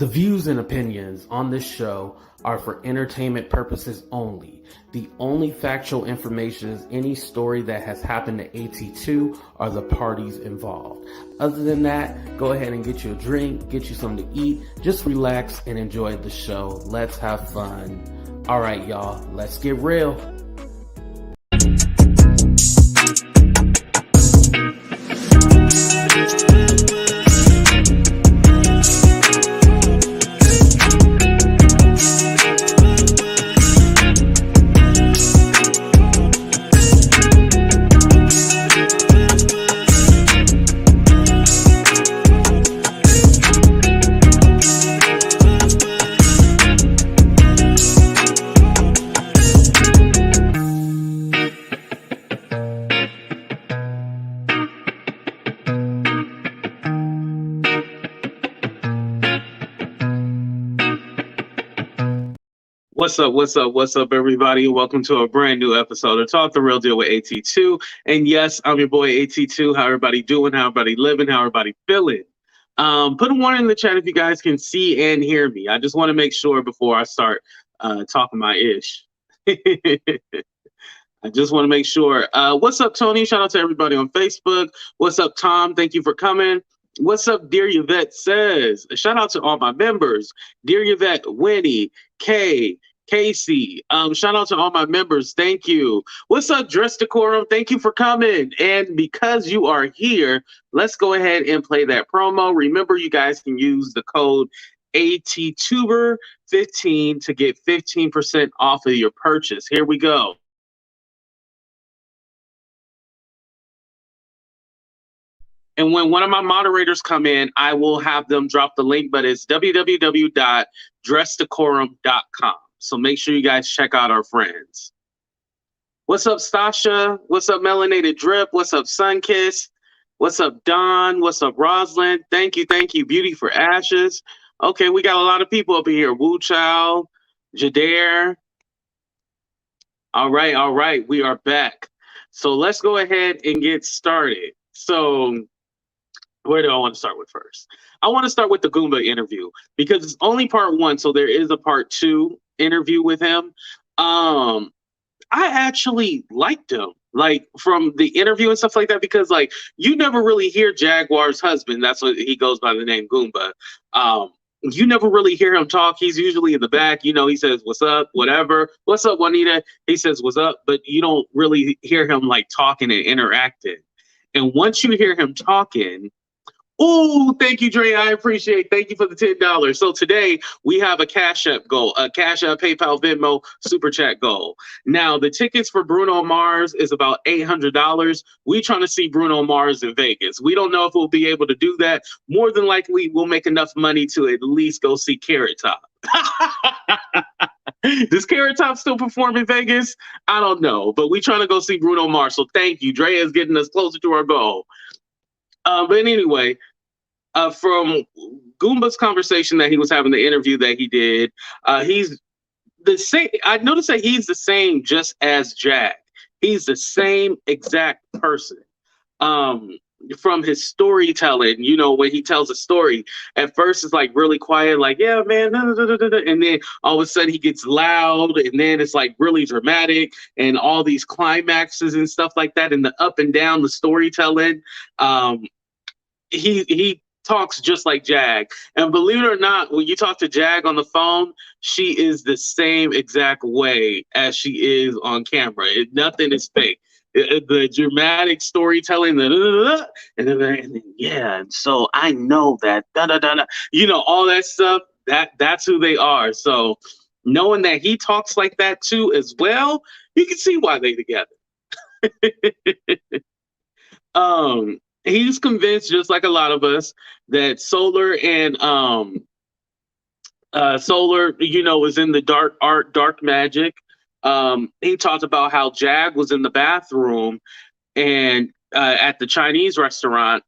The views and opinions on this show are for entertainment purposes only. The only factual information is any story that has happened to AT2 or the parties involved. Other than that, go ahead and get you a drink, get you something to eat, just relax and enjoy the show. Let's have fun. All right, y'all, let's get real. What's up, everybody? Welcome to a brand new episode of Talk the Real Deal with AT2. And yes, I'm your boy AT2. How everybody doing? How everybody living? How everybody feeling? Put a warning in the chat if you guys can see and hear me. I just want to make sure before I start talking my ish. I just want to make sure. What's up, Tony? Shout out to everybody on Facebook. What's up, Tom? Thank you for coming. What's up, Dear Yvette says. Shout out to all my members. Dear Yvette, Winnie, Kay, Casey. Shout out to all my members. Thank you. What's up, Dress Decorum? Thank you for coming. And because you are here, let's go ahead and play that promo. Remember, you guys can use the code ATTuber15 to get 15% off of your purchase. Here we go. And when one of my moderators come in, I will have them drop the link, but it's www.dressdecorum.com. So make sure you guys check out our friends. What's up, Stasha? What's up, Melanated Drip? What's up, Sunkiss? What's up, Don? What's up, Rosalind? Thank you. Beauty for Ashes. Okay, we got a lot of people up in here. Wu Chow, Jadair. All right. We are back. So let's go ahead and get started. So where do I want to start with first? I want to start with the Goomba interview because it's only part one, so there is a part two interview with him. I actually liked him, like from the interview and stuff like that, because like you never really hear Jaguar's husband. That's what he goes by the name Goomba. You never really hear him talk. He's usually in the back. You know, he says, "What's up?" Whatever. "What's up, Juanita?" He says, "What's up?" But you don't really hear him like talking and interacting. And once you hear him talking, oh, thank you, Dre. I appreciate. Thank you for the $10. So today we have a Cash App goal, a Cash App, PayPal, Venmo, Super Chat goal. Now the tickets for Bruno Mars is about $800. We trying to see Bruno Mars in Vegas. We don't know if we'll be able to do that. More than likely, we'll make enough money to at least go see Carrot Top. Does Carrot Top still perform in Vegas? I don't know, but we trying to go see Bruno Mars. So thank you. Dre is getting us closer to our goal. But anyway, from Goomba's conversation that he was having, the interview that he did, he's the same. I noticed that he's the same just as Jag. He's the same exact person. From his storytelling, you know, when he tells a story, at first it's like really quiet, like, yeah, man, and then all of a sudden he gets loud, and then it's like really dramatic, and all these climaxes and stuff like that, and the up and down, the storytelling. He talks just like Jag. And believe it or not, when you talk to Jag on the phone, she is the same exact way as she is on camera. Nothing is fake. The dramatic storytelling, and then yeah, and so I know that, you know, all that stuff, that's who they are. So knowing that he talks like that too as well, you can see why they together. He's convinced, just like a lot of us, that Soular and Soular, you know, is in the dark art, dark magic. He talked about how Jag was in the bathroom and at the Chinese restaurant,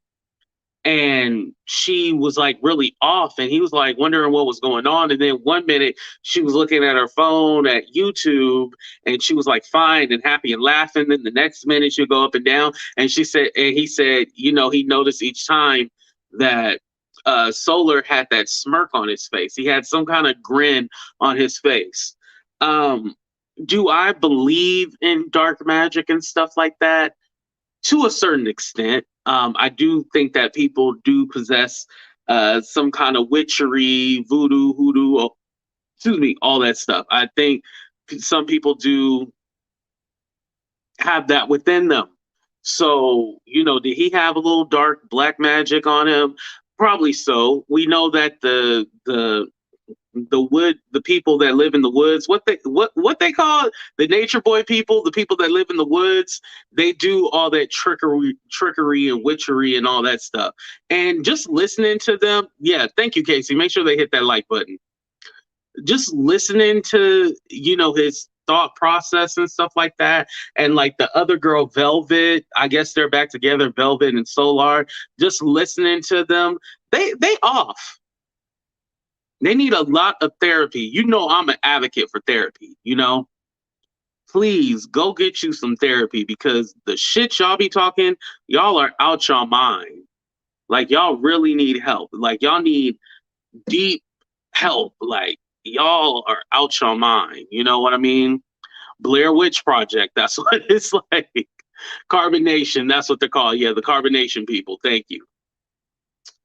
and she was like really off, and he was like wondering what was going on. And then one minute she was looking at her phone at YouTube, and she was like fine and happy and laughing. Then the next minute she'll go up and down, and she said, and he said, you know, he noticed each time that Soular had that smirk on his face. He had some kind of grin on his face. Do I believe in dark magic and stuff like that? To a certain extent. I do think that people do possess some kind of witchery, voodoo, hoodoo, excuse me, all that stuff. I think some people do have that within them. So, did he have a little dark black magic on him? Probably so. We know that the people that live in the woods, what they call it, the nature boy people, the people that live in the woods, they do all that trickery and witchery and all that stuff. And just listening to them, yeah, thank you, Casey. Make sure they hit that like button. Just listening to his thought process and stuff like that, and like the other girl, Velvet, I guess they're back together, Velvet and Soular. Just listening to them, they off. They need a lot of therapy. I'm an advocate for therapy. Please go get you some therapy, because the shit y'all be talking, y'all are out your mind. Like, y'all really need help. Like, y'all need deep help. Like, y'all are out your mind. You know what I mean? Blair Witch Project. That's what it's like. Carbonation. That's what they're called. Yeah, the carbonation people. Thank you.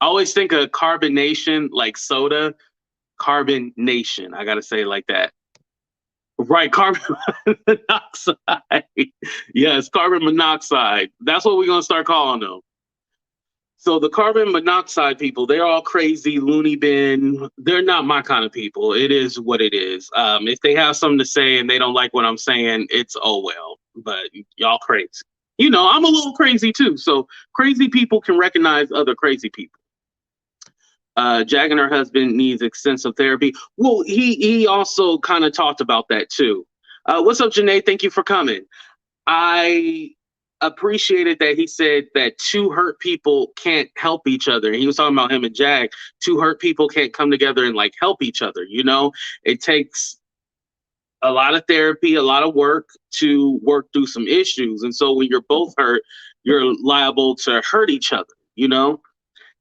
I always think of carbonation like soda. Carbonation. I gotta say it like that. Right, carbon monoxide. Yes, carbon monoxide. That's what we're gonna start calling them. So the carbon monoxide people, they're all crazy, loony bin. They're not my kind of people. It is what it is. If they have something to say and they don't like what I'm saying, it's oh well. But y'all crazy. I'm a little crazy too. So crazy people can recognize other crazy people. Jag and her husband needs extensive therapy. Well, he also kind of talked about that too. What's up, Janae? Thank you for coming. I appreciated that he said that two hurt people can't help each other. He was talking about him and Jag. Two hurt people can't come together and like help each other. It takes a lot of therapy, a lot of work to work through some issues. And so when you're both hurt, you're liable to hurt each other,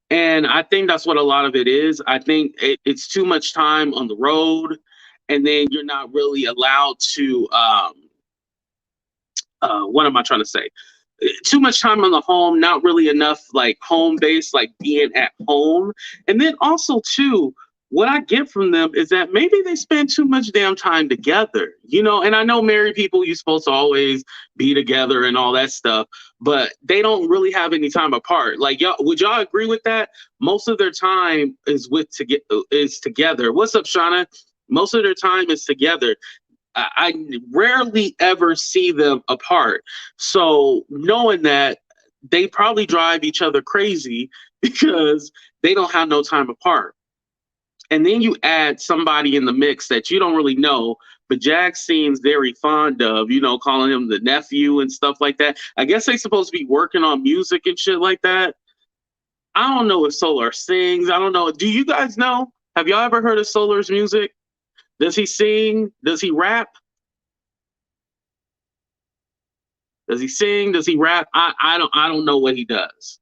And I think that's what a lot of it is. I think it's too much time on the road, and then you're not really allowed to, what am I trying to say? Too much time on the home, not really enough like home base, like being at home. And then also too, what I get from them is that maybe they spend too much damn time together, and I know married people, you're supposed to always be together and all that stuff, but they don't really have any time apart. Like, would y'all agree with that? Most of their time is together. What's up, Shauna? Most of their time is together. I rarely ever see them apart. So knowing that, they probably drive each other crazy because they don't have no time apart. And then you add somebody in the mix that you don't really know, but Jag seems very fond of, calling him the nephew and stuff like that. I guess they're supposed to be working on music and shit like that. I don't know if Soular sings. I don't know. Do you guys know? Have y'all ever heard of Soular's music? Does he sing? Does he rap? Does he sing? Does he rap? I don't know what he does.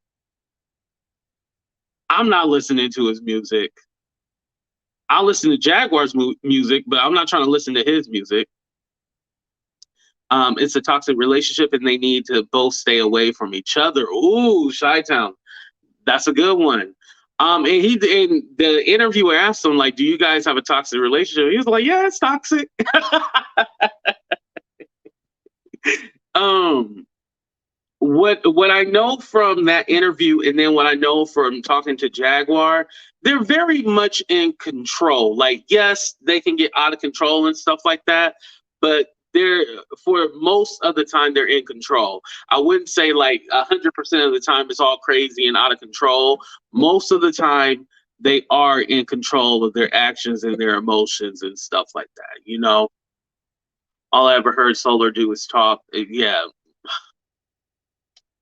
I'm not listening to his music. I listen to Jaguar's music, but I'm not trying to listen to his music. It's a toxic relationship, and they need to both stay away from each other. Ooh, Chi-Town. That's a good one. And the interviewer asked him, like, do you guys have a toxic relationship? He was like, yeah, it's toxic. What I know from that interview, and then what I know from talking to Jaguar, they're very much in control. Like, yes, they can get out of control and stuff like that, but for most of the time they're in control. I wouldn't say like 100% of the time it's all crazy and out of control. Most of the time they are in control of their actions and their emotions and stuff like that. All I ever heard Soular do is talk. Yeah.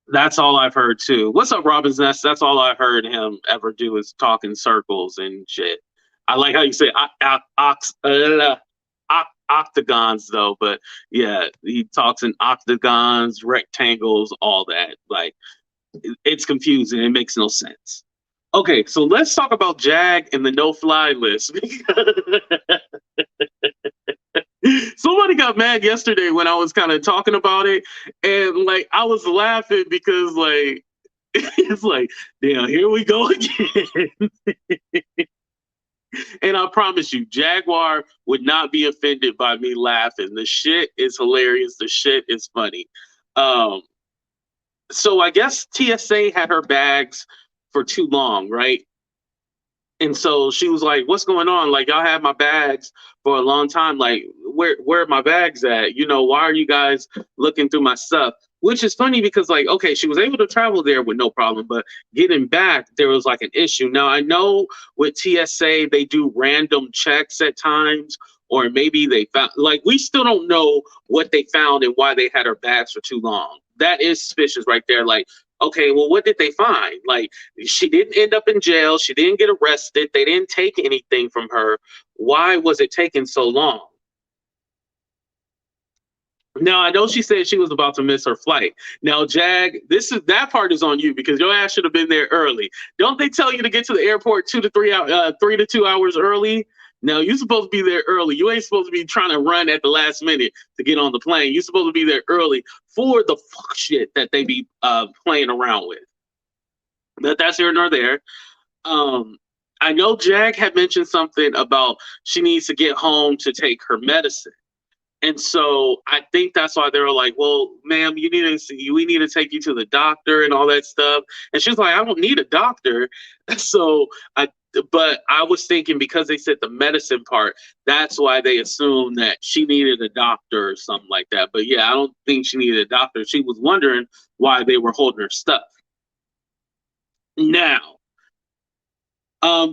That's all I've heard too. What's up, Robin's Nest? That's all I heard him ever do is talk in circles and shit. I like how you say octagons though, but yeah, he talks in octagons, rectangles, all that. Like, it's confusing. It makes no sense. Okay, so let's talk about Jag and the no-fly list. Somebody got mad yesterday when I was kind of talking about it, and like I was laughing because like it's like, damn, here we go again. And I promise you, Jaguar would not be offended by me laughing. The shit is hilarious. The shit is funny. Um, so I guess TSA had her bags for too long, right? And so she was like, "What's going on? Like, y'all had my bags for a long time. Like, where are my bags at? You know, why are you guys looking through my stuff?" Which is funny because, like, okay, she was able to travel there with no problem, but getting back, there was like an issue. Now, I know with TSA, they do random checks at times, or maybe they found, like, we still don't know what they found and why they had her bags for too long. That is suspicious right there. Like, okay, well, what did they find? Like, she didn't end up in jail. She didn't get arrested. They didn't take anything from her. Why was it taking so long? Now, I know she said she was about to miss her flight. Now, Jag, that part is on you because your ass should have been there early. Don't they tell you to get to the airport 3 to 2 hours early? Now, you're supposed to be there early. You ain't supposed to be trying to run at the last minute to get on the plane. You're supposed to be there early for the fuck shit that they be playing around with. But that's here nor there. I know Jag had mentioned something about she needs to get home to take her medicine. And so I think that's why they were like, "Well, ma'am, we need to take you to the doctor and all that stuff." And she's like, "I don't need a doctor." But I was thinking because they said the medicine part, that's why they assumed that she needed a doctor or something like that. But yeah, I don't think she needed a doctor. She was wondering why they were holding her stuff. Now,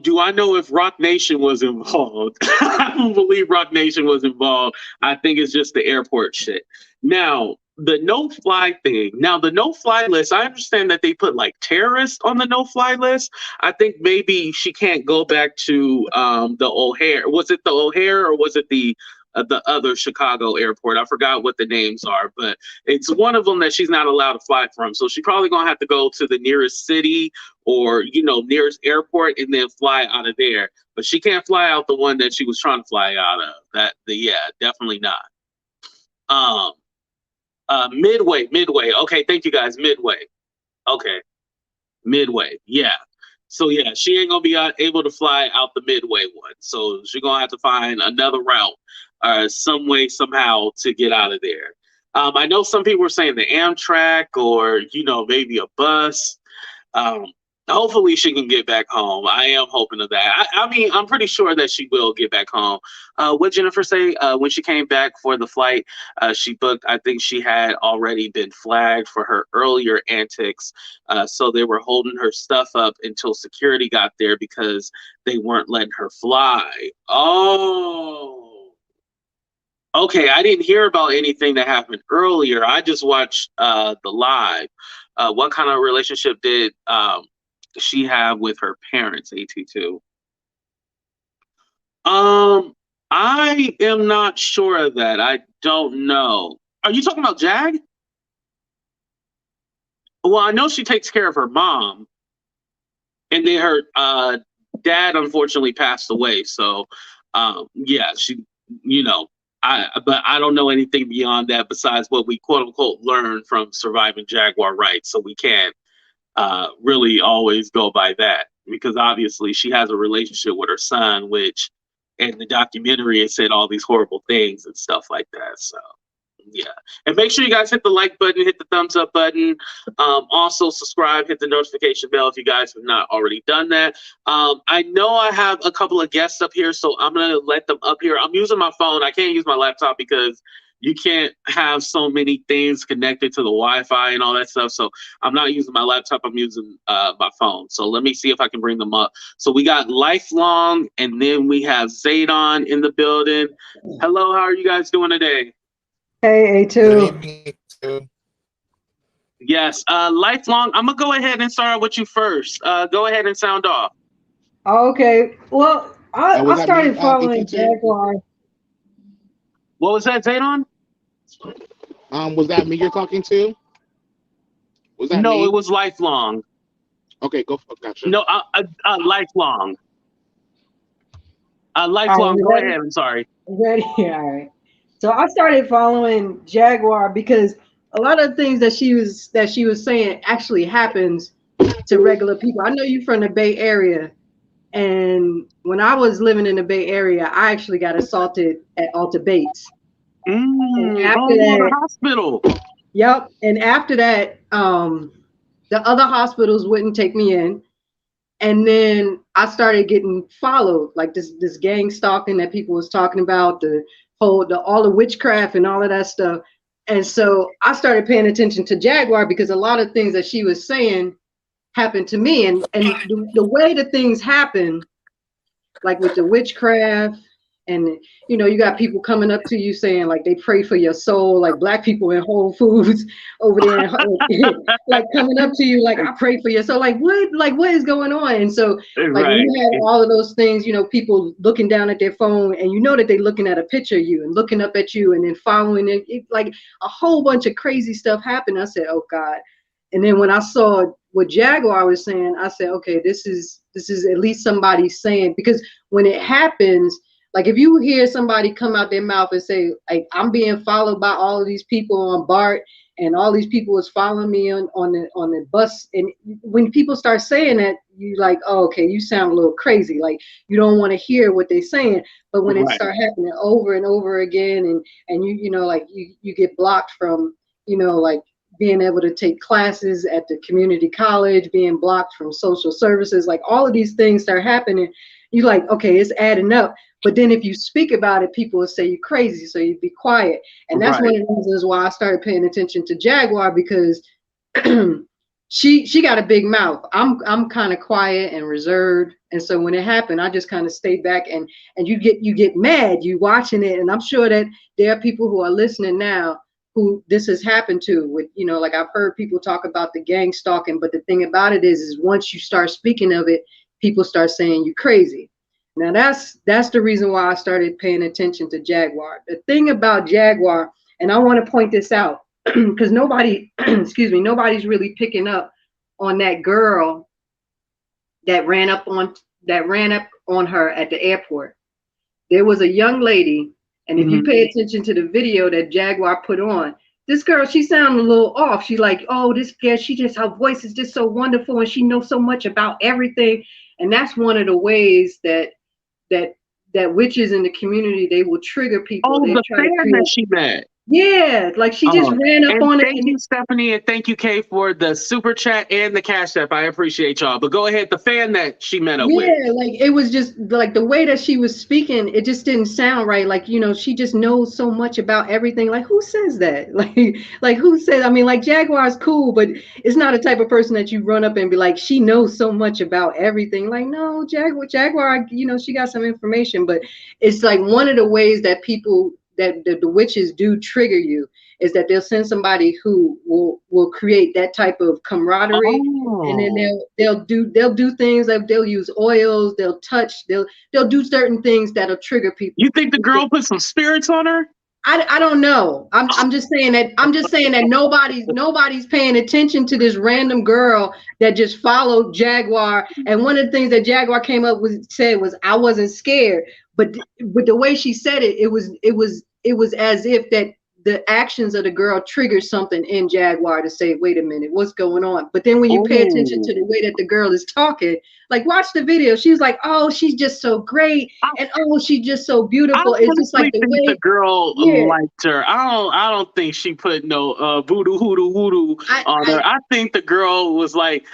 do I know if Rock Nation was involved? I don't believe Rock Nation was involved. I think it's just the airport shit. Now, the no-fly thing. Now, the no-fly list, I understand that they put like terrorists on the no-fly list. I think maybe she can't go back to the O'Hare. Was it the O'Hare or was it the other Chicago airport? I forgot what the names are, but it's one of them that she's not allowed to fly from. So she's probably gonna have to go to the nearest city or nearest airport and then fly out of there. But she can't fly out the one that she was trying to fly out of. Yeah, definitely not. Um, Midway. Okay, thank you guys. Midway. Okay, Midway. Yeah. So yeah, she ain't gonna be able to fly out the Midway one. So she's gonna have to find another route, some way, somehow to get out of there. I know some people were saying the Amtrak or maybe a bus. Um, Hopefully she can get back home. I am hoping of that. I mean, I'm pretty sure that she will get back home. What Jennifer say? When she came back for the flight, she booked. I think she had already been flagged for her earlier antics. So they were holding her stuff up until security got there because they weren't letting her fly. Oh. Okay, I didn't hear about anything that happened earlier. I just watched the live. What kind of relationship did she have with her parents, AT2? I am not sure of that. I don't know. Are you talking about Jag? Well, I know she takes care of her mom, and then her dad unfortunately passed away. So, yeah, but I don't know anything beyond that besides what we quote unquote learned from surviving Jaguar Wright. So we can't really always go by that because obviously she has a relationship with her son, which in the documentary it said all these horrible things and stuff like that. So yeah, and make sure you guys hit the like button, hit the thumbs up button, also subscribe, hit the notification bell if you guys have not already done that. I know I have a couple of guests up here, so I'm gonna let them up here. I'm using my phone. I can't use my laptop because you can't have so many things connected to the Wi-Fi and all that stuff. So I'm not using my laptop. I'm using my phone. So let me see if I can bring them up. So we got Lifelong, and then we have Zaydon in the building. Hello, how are you guys doing today? Hey, A2. Yes, Lifelong. I'm gonna go ahead and start with you first. Go ahead and sound off. Okay. Well, I started following Jaguar. What was that, Zaydon? Was that me you're talking to? Was that No, me? it was Lifelong. Okay, go. Gotcha. No, lifelong. Lifelong. Right, Go ahead. I'm sorry. ready? All right. So I started following Jaguar because a lot of things that she was saying actually happens to regular people. I know you from the Bay Area, and when I was living in the Bay Area, I actually got assaulted at Alta Bates. And after The that, hospital. yep. And after that, the other hospitals wouldn't take me in. And then I started getting followed, like this gang stalking that people was talking about, all the witchcraft and all of that stuff. And so I started paying attention to Jaguar because a lot of things that she was saying happened to me. And the way the things happen, like with the witchcraft, and you got people coming up to you saying like they pray for your soul, like black people in Whole Foods over there, like coming up to you like I pray for your soul, like what is going on? And so like when you have all of those things, people looking down at their phone, and that they're looking at a picture of you and looking up at you and then following it, like a whole bunch of crazy stuff happened. I said, oh God. And then when I saw what Jaguar was saying, I said, okay, this is at least somebody saying, because when it happens, like if you hear somebody come out their mouth and say, like, I'm being followed by all of these people on BART, and all these people is following me on the bus, and when people start saying that, you like, oh, okay, you sound a little crazy, like you don't want to hear what they're saying. But when it start happening over and over again, and you get blocked from like being able to take classes at the community college, being blocked from social services, like all of these things start happening, you like, okay, it's adding up. But then if you speak about it, people will say you're crazy, so you be quiet. And that's one of the reasons why I started paying attention to Jaguar, because she got a big mouth. I'm kind of quiet and reserved. And so when it happened, I just kind of stayed back, and you get mad, you watching it. And I'm sure that there are people who are listening now who this has happened to, with, like I've heard people talk about the gang stalking, but the thing about it is once you start speaking of it, people start saying you crazy. Now that's the reason why I started paying attention to Jaguar. The thing about Jaguar, and I want to point this out because nobody, nobody's really picking up on that girl that ran up on her at the airport. There was a young lady, and if you pay attention to the video that Jaguar put on, this girl, she sounded a little off. She like, oh, this girl, her voice is just so wonderful, and she knows so much about everything. And that's one of the ways that witches in the community, they will trigger people. Oh, they the fan that she met. Yeah, like she just ran up on it. Thank you, Stephanie, and thank you, Kay, for the super chat and the cash app. I appreciate y'all. But go ahead, the fan that she met up with. Yeah, like it was just like the way that she was speaking, it just didn't sound right. Like, she just knows so much about everything. Like, who says that? Like who says? I mean, like Jaguar is cool, but it's not a type of person that you run up and be like, she knows so much about everything. Like, no, Jaguar, she got some information, but it's like one of the ways that people that the witches do trigger you is that they'll send somebody who will create that type of camaraderie, and then they'll do things like they'll use oils, they'll touch, they'll do certain things that'll trigger people. You think the girl put some spirits on her? I don't know. I'm just saying that nobody's paying attention to this random girl that just followed Jaguar. And one of the things that Jaguar came up with said was, I wasn't scared. But the way she said it, it was as if that the actions of the girl triggered something in Jaguar to say, wait a minute, what's going on? But then when you pay attention to the way that the girl is talking, like watch the video, she was like, oh, she's just so great, and oh, she's just so beautiful. It's just like the way the girl liked her. I don't think she put no voodoo on her. I think the girl was like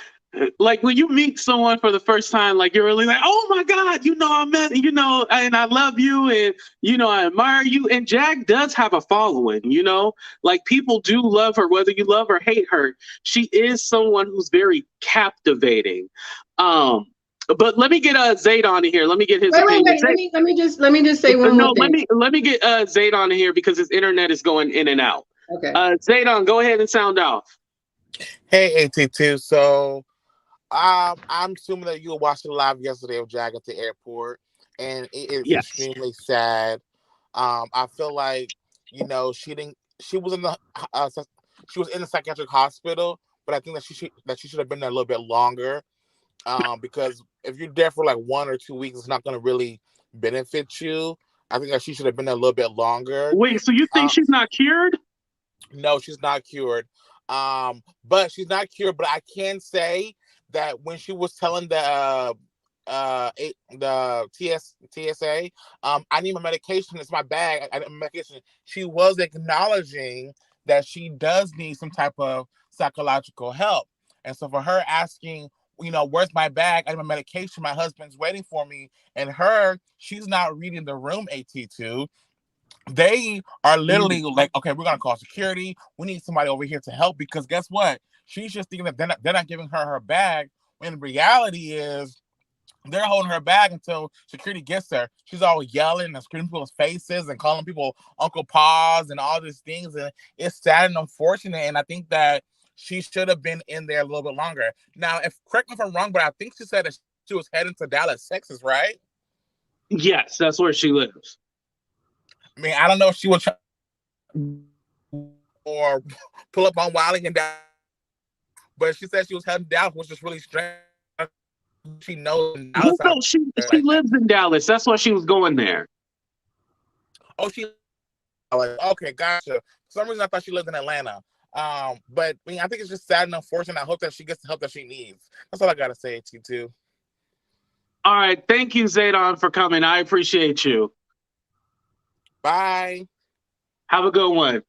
when you meet someone for the first time, like you're really like, oh my God, I met, and I love you, and I admire you. And Jag does have a following, like people do love her, whether you love or hate her. She is someone who's very captivating. But let me get Zayd on here. Let me get his opinion. Wait, let me just say one more thing. Let me get Zayd on here because his internet is going in and out. Okay. Zayd, go ahead and sound off. Hey, AT2. So I'm assuming that you were watching live yesterday of Jag at the airport, and it is extremely sad. I feel like she was in the psychiatric hospital, but I think that she should have been there a little bit longer. Because if you're there for like 1 or 2 weeks, it's not going to really benefit you. I think that she should have been there a little bit longer. Wait, so you think she's not cured? No, she's not cured. But she's not cured. But I can say that when she was telling the TSA, I need my medication. It's my bag. I need my medication. She was acknowledging that she does need some type of psychological help. And so for her asking, where's my bag? I need my medication. My husband's waiting for me. And she's not reading the room, AT2. They are literally like, okay, we're going to call security. We need somebody over here to help, because guess what? She's just thinking that they're not giving her bag. When reality is, they're holding her bag until security gets there. She's all yelling and screaming people's faces and calling people Uncle Paws and all these things. And it's sad and unfortunate. And I think that she should have been in there a little bit longer. Now, correct me if I'm wrong, but I think she said that she was heading to Dallas, Texas, right? Yes, that's where she lives. I mean, I don't know if she would try or pull up on Wiley and Dallas, but she said she was heading down, which is really strange. She knows Dallas. No, she lives in Dallas. That's why she was going there. Oh, okay, gotcha. For some reason, I thought she lived in Atlanta. But I mean, I think it's just sad and unfortunate. I hope that she gets the help that she needs. That's all I gotta say to you too. All right, thank you, Zaydon, for coming. I appreciate you. Bye. Have a good one.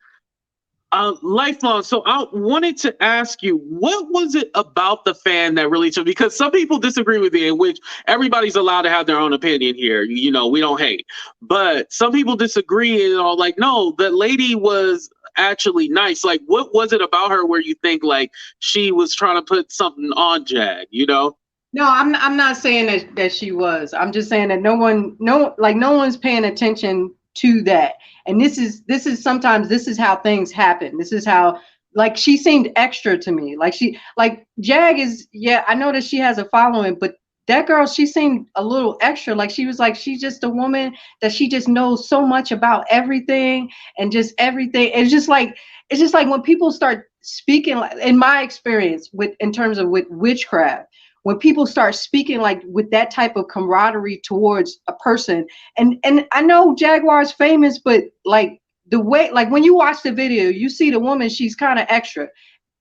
Lifelong. So I wanted to ask you, what was it about the fan that really took? Because some people disagree with you, in which everybody's allowed to have their own opinion here. We don't hate, but some people disagree and are like, no, the lady was actually nice. Like, what was it about her where you think like she was trying to put something on Jag? No, I'm not saying that she was. I'm just saying that no one's paying attention to that. And this is sometimes this is how things happen. This is how, like, she seemed extra to me. Like Jag is, yeah, I know that she has a following, but that girl, she seemed a little extra. Like she was like, she's just a woman that she just knows so much about everything and just everything. It's just like when people start speaking, in my experience in terms of witchcraft, when people start speaking like with that type of camaraderie towards a person, and I know Jaguar's famous, but like the way, like when you watch the video, you see the woman, she's kind of extra.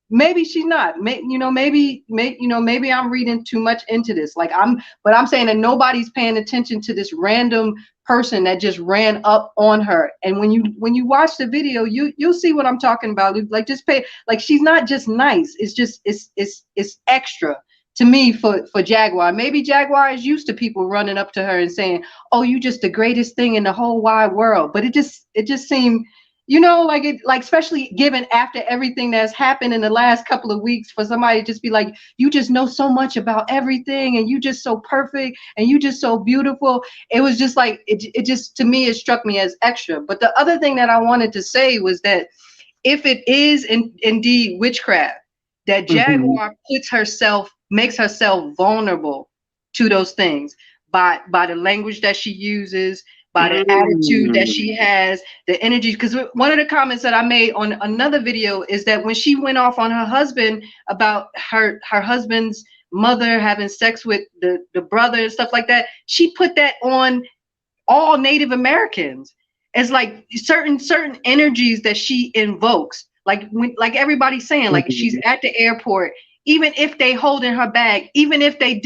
Maybe she's not. Maybe I'm reading too much into this. But I'm saying that nobody's paying attention to this random person that just ran up on her. And when you watch the video, you'll see what I'm talking about. Like, just pay. Like, she's not just nice. It's extra to me for Jaguar. Maybe Jaguar is used to people running up to her and saying, "Oh, you just the greatest thing in the whole wide world." But it just seemed, like especially given after everything that's happened in the last couple of weeks, for somebody to just be like, "You just know so much about everything, and you just so perfect, and you just so beautiful." It was just like it just, to me, it struck me as extra. But the other thing that I wanted to say was that if it is indeed witchcraft, that Jaguar makes herself vulnerable to those things by the language that she uses, by the attitude that she has, the energy. Because one of the comments that I made on another video is that when she went off on her husband about her husband's mother having sex with the brother and stuff like that, she put that on all Native Americans. It's like certain energies that she invokes. Like everybody's saying, like she's at the airport, even if they hold in her bag, even if they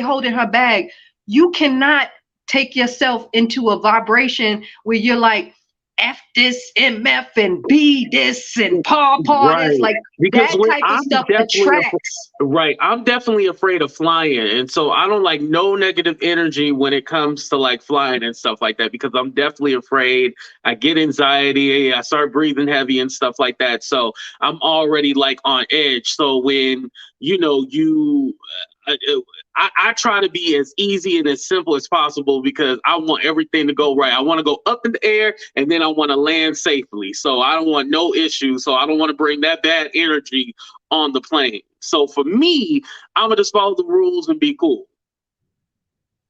hold in her bag, you cannot take yourself into a vibration where you're like, F this, MF, and B this, and paw this, like because that type of stuff attracts. Right. I'm definitely afraid of flying. And so I don't like no negative energy when it comes to like flying and stuff like that, because I'm definitely afraid. I get anxiety. I start breathing heavy and stuff like that. So I'm already like on edge. So when, I try to be as easy and as simple as possible, because I want everything to go right. I want to go up in the air and then I want to land safely. So I don't want no issues. So I don't want to bring that bad energy on the plane. So for me, I'm gonna just follow the rules and be cool.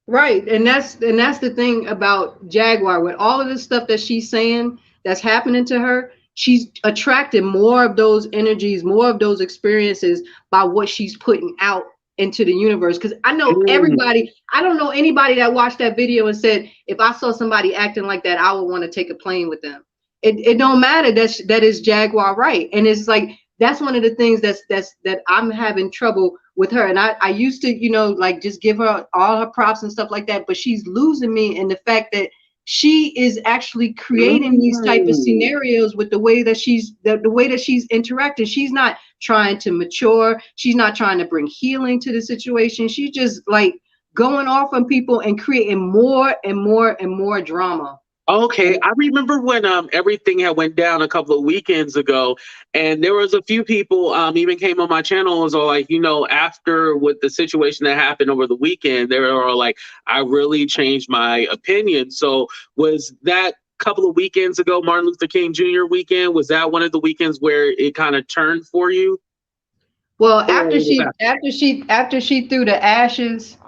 Right, and that's the thing about Jaguar. With all of this stuff that she's saying that's happening to her, she's attracted more of those energies, more of those experiences by what she's putting out into the universe. Because I know everybody, I don't know anybody that watched that video and said, if I saw somebody acting like that, I would want to take a plane with them. It don't matter that is Jaguar Wright. And it's like, that's one of the things that I'm having trouble with her. And I used to, you know, like just give her all her props and stuff like that, but she's losing me in the fact that she is actually creating these type of scenarios with the way that she's the way that she's interacting. She's not trying to mature. She's not trying to bring healing to the situation. She's just like going off on people and creating more and more and more drama. Okay, I remember when everything had went down a couple of weekends ago, and there was a few people even came on my channel and was all like, you know, after with the situation that happened over the weekend, they were all like, I really changed my opinion. So was that couple of weekends ago, Martin Luther King Jr. weekend, was that one of the weekends where it kind of turned for you? Well, after she threw the ashes,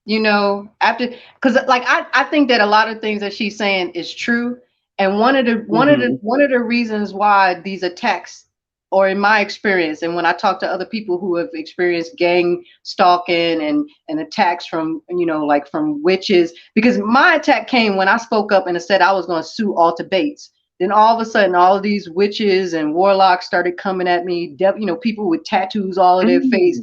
you know, after, because like I think that a lot of things that she's saying is true, and one of the reasons why these attacks, or in my experience, and when I talk to other people who have experienced gang stalking and attacks from, you know, like from witches, because my attack came when I spoke up and said I was going to sue Alta Bates. Then all of a sudden, all of these witches and warlocks started coming at me. You know, people with tattoos all over their face,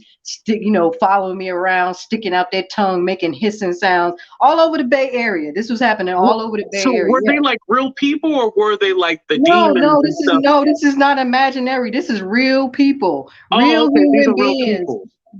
you know, following me around, sticking out their tongue, making hissing sounds all over the Bay Area. This was happening all over the Bay Area. So were they like real people, or were they like the demons? This is not imaginary. This is real people, real human beings.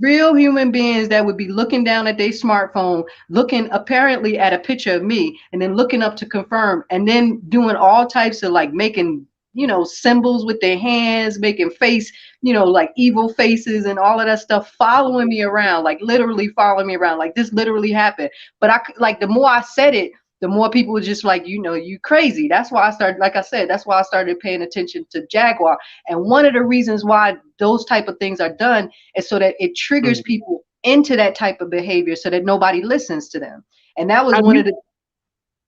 Real human beings that would be looking down at their smartphone, looking apparently at a picture of me, and then looking up to confirm, and then doing all types of like making, you know, symbols with their hands, making face, you know, like evil faces and all of that stuff, following me around, like literally following me around. Like this literally happened. But I like, the more I said it, the more people were just like, you know, you crazy. That's why I started, like I said, that's why I started paying attention to Jaguar. And one of the reasons why those type of things are done is so that it triggers people into that type of behavior, so that nobody listens to them. And that was one of the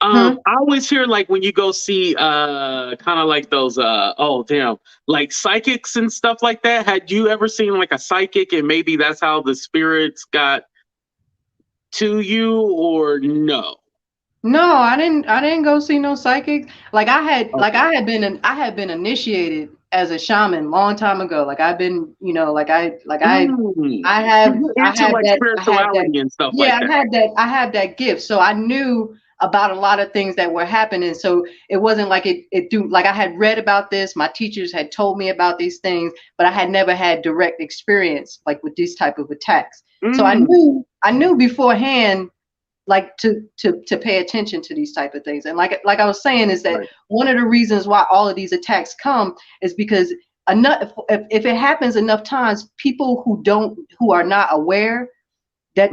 I always hear, like, when you go see kind of like those like psychics and stuff like that. Had you ever seen like a psychic, and maybe that's how the spirits got to you, or no? No, I didn't go see no psychics. Like I had been initiated as a shaman long time ago. Like I've been, you know, I have spirituality and stuff like that. I have that gift. So I knew about a lot of things that were happening. So it wasn't like like I had read about this, my teachers had told me about these things, but I had never had direct experience like with these type of attacks. So I knew beforehand, like to pay attention to these type of things. And like I was saying, is that one of the reasons why all of these attacks come is because if it happens enough times, people who are not aware that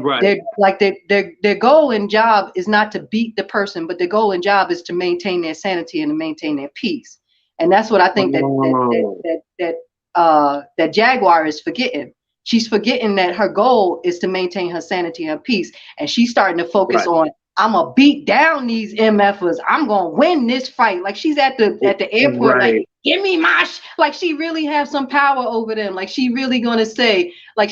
their goal and job is not to beat the person, but their goal and job is to maintain their sanity and to maintain their peace. And that's what I think that Jaguar is forgetting. She's forgetting that her goal is to maintain her sanity and her peace. And she's starting to focus on, I'm going to beat down these MFers. I'm going to win this fight. Like she's at the airport, like, give me my, like she really has some power over them. Like she really going to say, I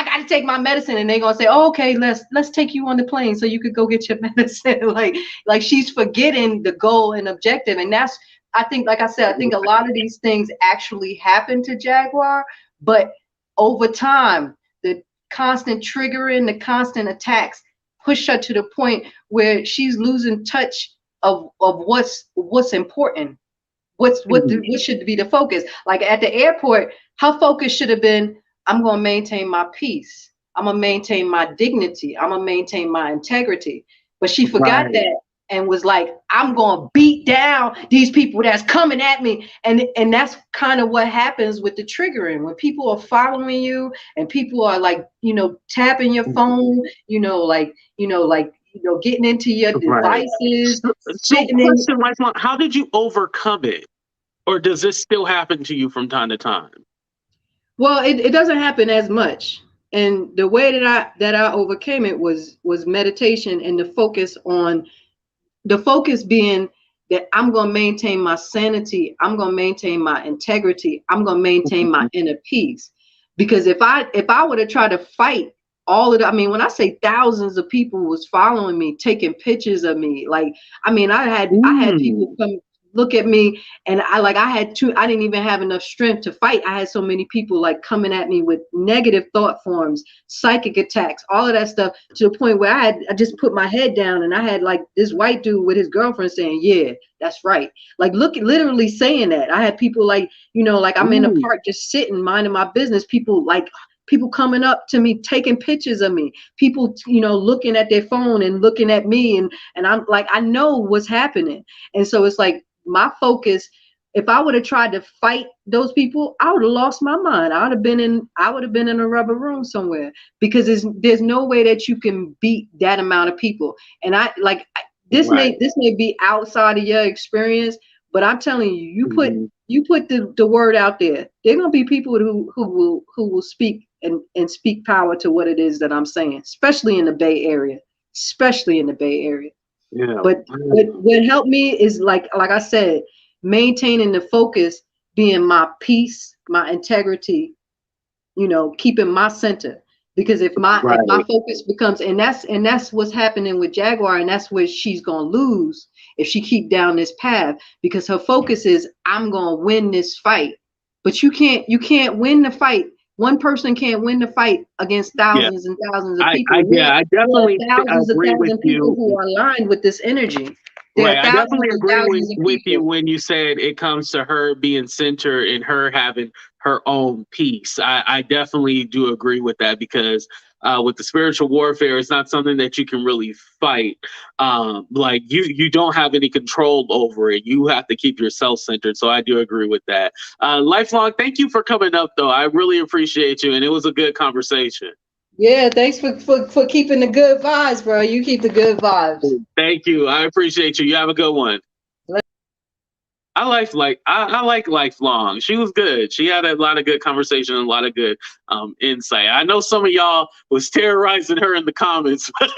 got to take my medicine. And they're going to say, oh, okay, let's take you on the plane so you could go get your medicine. like she's forgetting the goal and objective. And that's, I think, like I said, I think a lot of these things actually happen to Jaguar, but over time, the constant triggering, the constant attacks push her to the point where she's losing touch of what's important, what should be the focus. Like at the airport, her focus should have been, I'm going to maintain my peace. I'm going to maintain my dignity. I'm going to maintain my integrity. But she forgot that and was like, I'm going to beat down these people that's coming at me. And that's kind of what happens with the triggering. When people are following you and people are like, you know, tapping your phone, getting into your devices. So question, Lifelong, how did you overcome it? Or does this still happen to you from time to time? Well, it doesn't happen as much. And the way that I overcame it was meditation, and the focus being that I'm going to maintain my sanity. I'm going to maintain my integrity. I'm going to maintain my inner peace. Because if I were to try to fight all of the, I mean, when I say thousands of people was following me, taking pictures of me, like, I mean, I had people come look at me, and I didn't even have enough strength to fight. I had so many people like coming at me with negative thought forms, psychic attacks, all of that stuff, to the point where I just put my head down, and I had like this white dude with his girlfriend saying, yeah, that's right. Like, look, literally saying that. I had people like, you know, like I'm in the park just sitting, minding my business. People coming up to me, taking pictures of me, people, you know, looking at their phone and looking at me. And I'm like, I know what's happening. And so it's like my focus, if I would have tried to fight those people, I would have lost my mind. I would have been in a rubber room somewhere, because there's no way that you can beat that amount of people. And this may be outside of your experience, but I'm telling you, you put the word out there, there are gonna be people who will speak and speak power to what it is that I'm saying, especially in the Bay Area. Yeah. But what helped me is like I said, maintaining the focus, being my peace, my integrity, you know, keeping my center. Because if my focus becomes, and that's what's happening with Jaguar, and that's where she's gonna lose if she keep down this path, because her focus is, I'm gonna win this fight. But you can't win the fight. One person can't win the fight against thousands and thousands of people. I definitely thousands agree and with thousands of people you. who are aligned with this energy. Right, I definitely agree with you when you said it comes to her being centered and her having her own peace. I definitely do agree with that, because with the spiritual warfare, it's not something that you can really fight. Like you don't have any control over it. You have to keep yourself centered. So I do agree with that. Lifelong, thank you for coming up, though. I really appreciate you, and it was a good conversation. Yeah, thanks for keeping the good vibes, bro. You keep the good vibes. Thank you. I appreciate you. You have a good one. I like Lifelong. She was good. She had a lot of good conversation and a lot of good insight. I know some of y'all was terrorizing her in the comments, but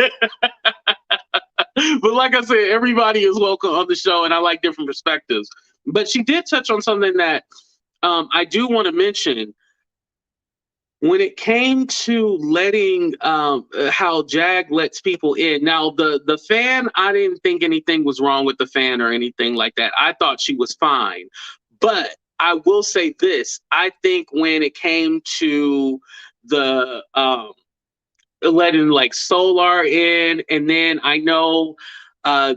like I said, everybody is welcome on the show, and I like different perspectives. But she did touch on something that I do want to mention. When it came to letting how Jag lets people in, now the fan, I didn't think anything was wrong with the fan or anything like that. I thought she was fine. But I will say this, I think when it came to the letting like Soular in, and then I know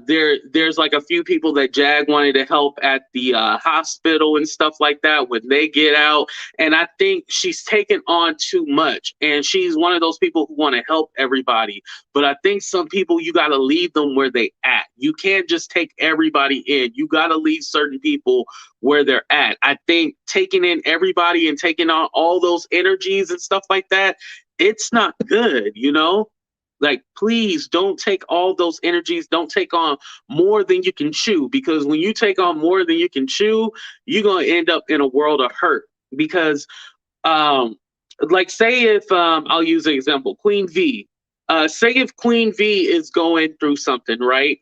there's like a few people that Jag wanted to help at the hospital and stuff like that when they get out, and I think she's taken on too much, and she's one of those people who want to help everybody, but I think some people, you got to leave them where they at. You can't just take everybody in. You got to leave certain people where they're at. I think taking in everybody and taking on all those energies and stuff like that, it's not good, you know? Like, please don't take all those energies. Don't take on more than you can chew, because when you take on more than you can chew, you're going to end up in a world of hurt. Because, like, say if, I'll use an example, Queen V. Say if Queen V is going through something, right?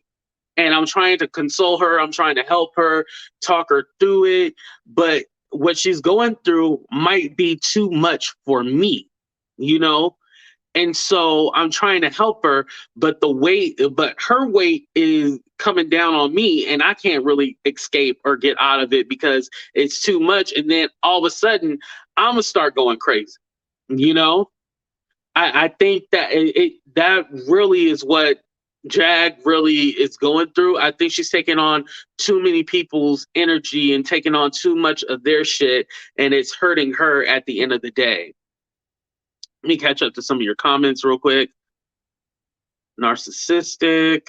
And I'm trying to console her. I'm trying to help her, talk her through it. But what she's going through might be too much for me, you know? And so I'm trying to help her, but her weight is coming down on me, and I can't really escape or get out of it because it's too much. And then all of a sudden, I'm gonna start going crazy. You know, I think that that really is what Jag really is going through. I think she's taking on too many people's energy and taking on too much of their shit, and it's hurting her at the end of the day. Let me catch up to some of your comments real quick. Narcissistic.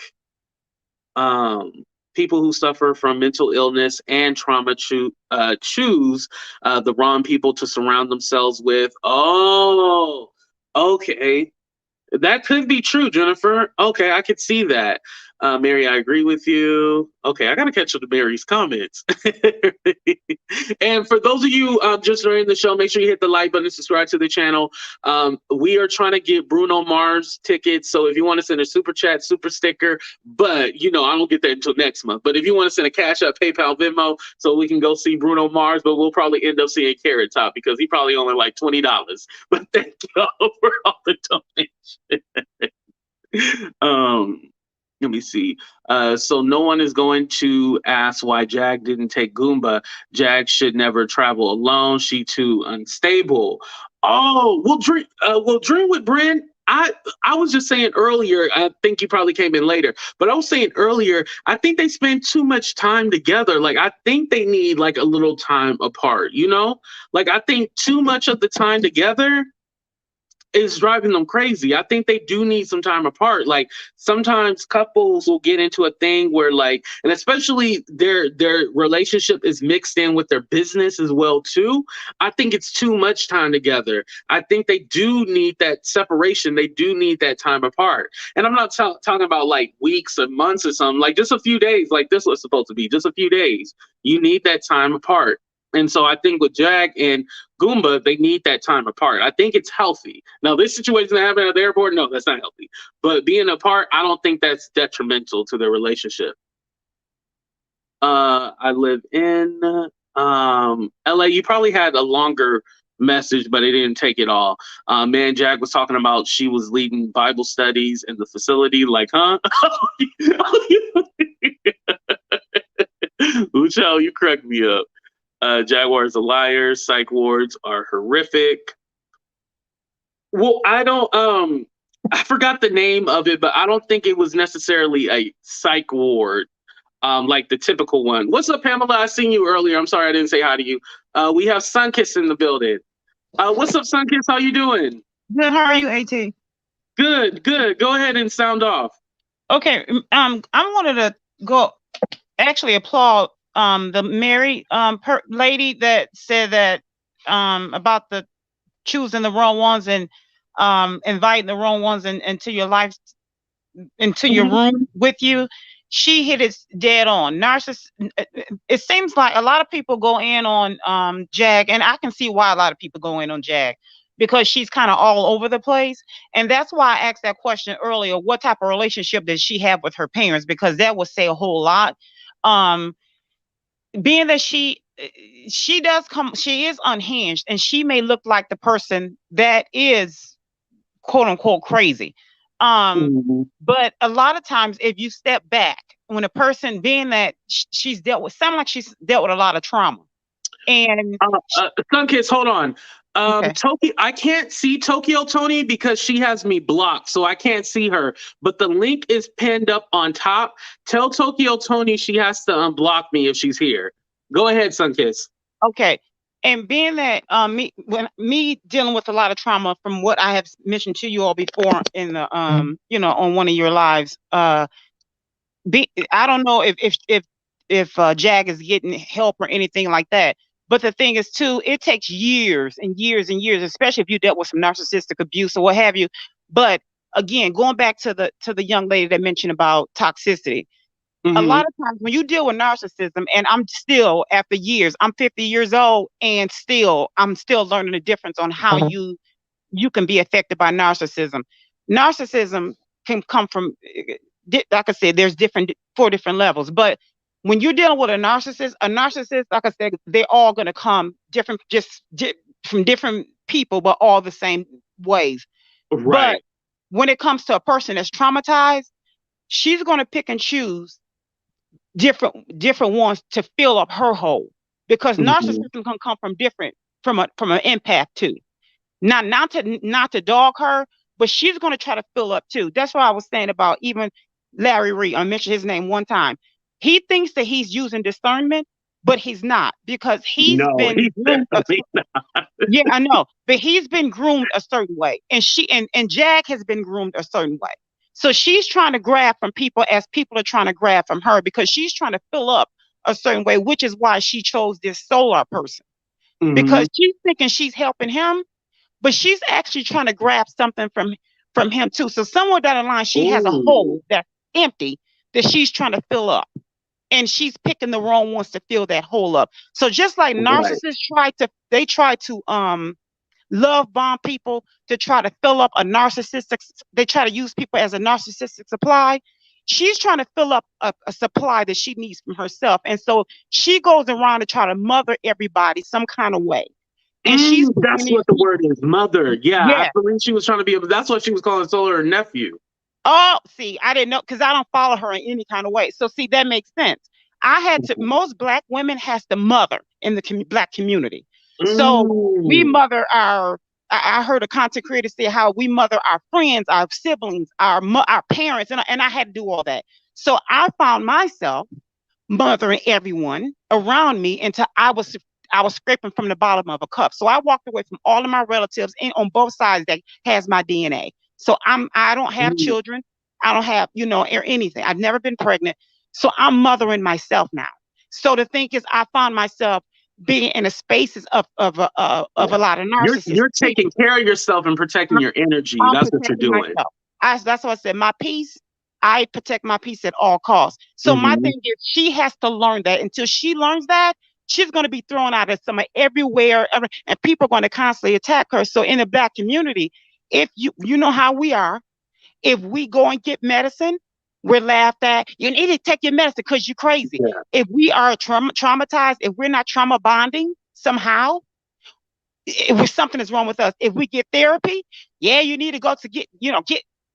People who suffer from mental illness and trauma choose the wrong people to surround themselves with. Oh, okay. That could be true, Jennifer. Okay, I could see that. Mary, I agree with you. Okay, I gotta catch up to Mary's comments. And for those of you just joining the show, make sure you hit the like button and subscribe to the channel. We are trying to get Bruno Mars tickets. So if you want to send a super chat, super sticker, but you know, I don't get that until next month. But if you want to send a Cash App, PayPal, Venmo, so we can go see Bruno Mars, but we'll probably end up seeing Carrot Top because he probably only like $20. But thank you all for all the donations. Let me see. So no one is going to ask why Jag didn't take Goomba. Jag should never travel alone. She too unstable. Oh, we'll dream with Bryn. I was just saying earlier, I think you probably came in later, but I was saying earlier, I think they spend too much time together. Like, I think they need like a little time apart, you know? Like, I think too much of the time together is driving them crazy. I think they do need some time apart. Like sometimes couples will get into a thing where like, and especially their relationship is mixed in with their business as well too. I think it's too much time together. I think they do need that separation. They do need that time apart. And I'm not talking about like weeks or months or something, like just a few days, like this was supposed to be just a few days. You need that time apart. And so I think with Jag and Goomba, they need that time apart. I think it's healthy. Now, this situation that happened at the airport, no, that's not healthy. But being apart, I don't think that's detrimental to their relationship. I live in LA. You probably had a longer message, but it didn't take it all. Man, Jag was talking about she was leading Bible studies in the facility. Like, huh? Uchel, you cracked me up. Jaguar is a liar. Psych wards are horrific. Well, I don't I forgot the name of it, but I don't think it was necessarily a psych ward, like the typical one. What's up, Pamela? I seen you earlier. I'm sorry I didn't say hi to you. We have Sunkiss in the building. What's up, Sunkiss? How you doing? Good. How are you, AT? Good, good. Go ahead and sound off. Okay. I wanted to go actually applaud the married lady that said that about the choosing the wrong ones and inviting the wrong ones into your life, into your room with you. She hit it dead on. It seems like a lot of people go in on Jag, and I can see why a lot of people go in on Jag, because she's kind of all over the place. And that's why I asked that question earlier, what type of relationship does she have with her parents? Because that would say a whole lot. Being that she is unhinged, and she may look like the person that is quote unquote crazy. But a lot of times if you step back, when a person, being that she's dealt with, sound like she's dealt with a lot of trauma. And Sunkiss, hold on. Okay. Tokyo, I can't see Tokyo Tony because she has me blocked, so I can't see her. But the link is pinned up on top. Tell Tokyo Tony she has to unblock me if she's here. Go ahead, Sunkiss. Okay. And being that me dealing with a lot of trauma, from what I have mentioned to you all before in the on one of your lives, I don't know if Jag is getting help or anything like that. But the thing is too, it takes years and years and years, especially if you dealt with some narcissistic abuse or what have you. But again, going back to the young lady that mentioned about toxicity, a lot of times when you deal with narcissism, and I'm still, after years, I'm 50 years old, and I'm still learning the difference on how you can be affected by narcissism. Narcissism can come from, like I said, there's 4 different levels. But when you're dealing with a narcissist, like I said, they're all going to come different, from different people, but all the same ways. Right. But when it comes to a person that's traumatized, she's going to pick and choose different ones to fill up her hole, because narcissism can come from an empath too. Not to dog her, but she's going to try to fill up too. That's why I was saying about even Larry Reed. I mentioned his name one time. He thinks that he's using discernment, but he's not, because he's been groomed. Yeah, I know, but he's been groomed a certain way, and Jag has been groomed a certain way. So she's trying to grab from people as people are trying to grab from her, because she's trying to fill up a certain way, which is why she chose this Soular person, because she's thinking she's helping him, but she's actually trying to grab something from him too. So somewhere down the line, she has a hole that's empty that she's trying to fill up. and she's picking the wrong ones to fill that hole up. So just like narcissists try to love bomb people to try to fill up a narcissistic, they try to use people as a narcissistic supply. She's trying to fill up a supply that she needs from herself. And so she goes around to try to mother everybody some kind of way. And that's what the word is, mother. Yeah, I believe she was trying to be able, that's what she was calling Soular her nephew. Oh, see, I didn't know, because I don't follow her in any kind of way. So see, that makes sense. I had to, most Black women has to mother in the Black community. So we mother I heard a content creator say how we mother our friends, our siblings, our parents, and I had to do all that. So I found myself mothering everyone around me until I was scraping from the bottom of a cup. So I walked away from all of my relatives on both sides that has my DNA. So I don't have children. I don't have, or anything. I've never been pregnant. So I'm mothering myself now. So the thing is, I found myself being in a spaces of a lot of narcissists. You're taking care of yourself and protecting your energy. That's what you're doing. That's what I said. My peace. I protect my peace at all costs. So my thing is, she has to learn that. Until she learns that, she's going to be thrown out of everywhere, and people are going to constantly attack her. So in the Black community, if you know how we are, if we go and get medicine, we're laughed at. You need to take your medicine because you're crazy. Yeah. If we are traumatized, if we're not trauma bonding somehow, if something is wrong with us, if we get therapy, you need to go to get.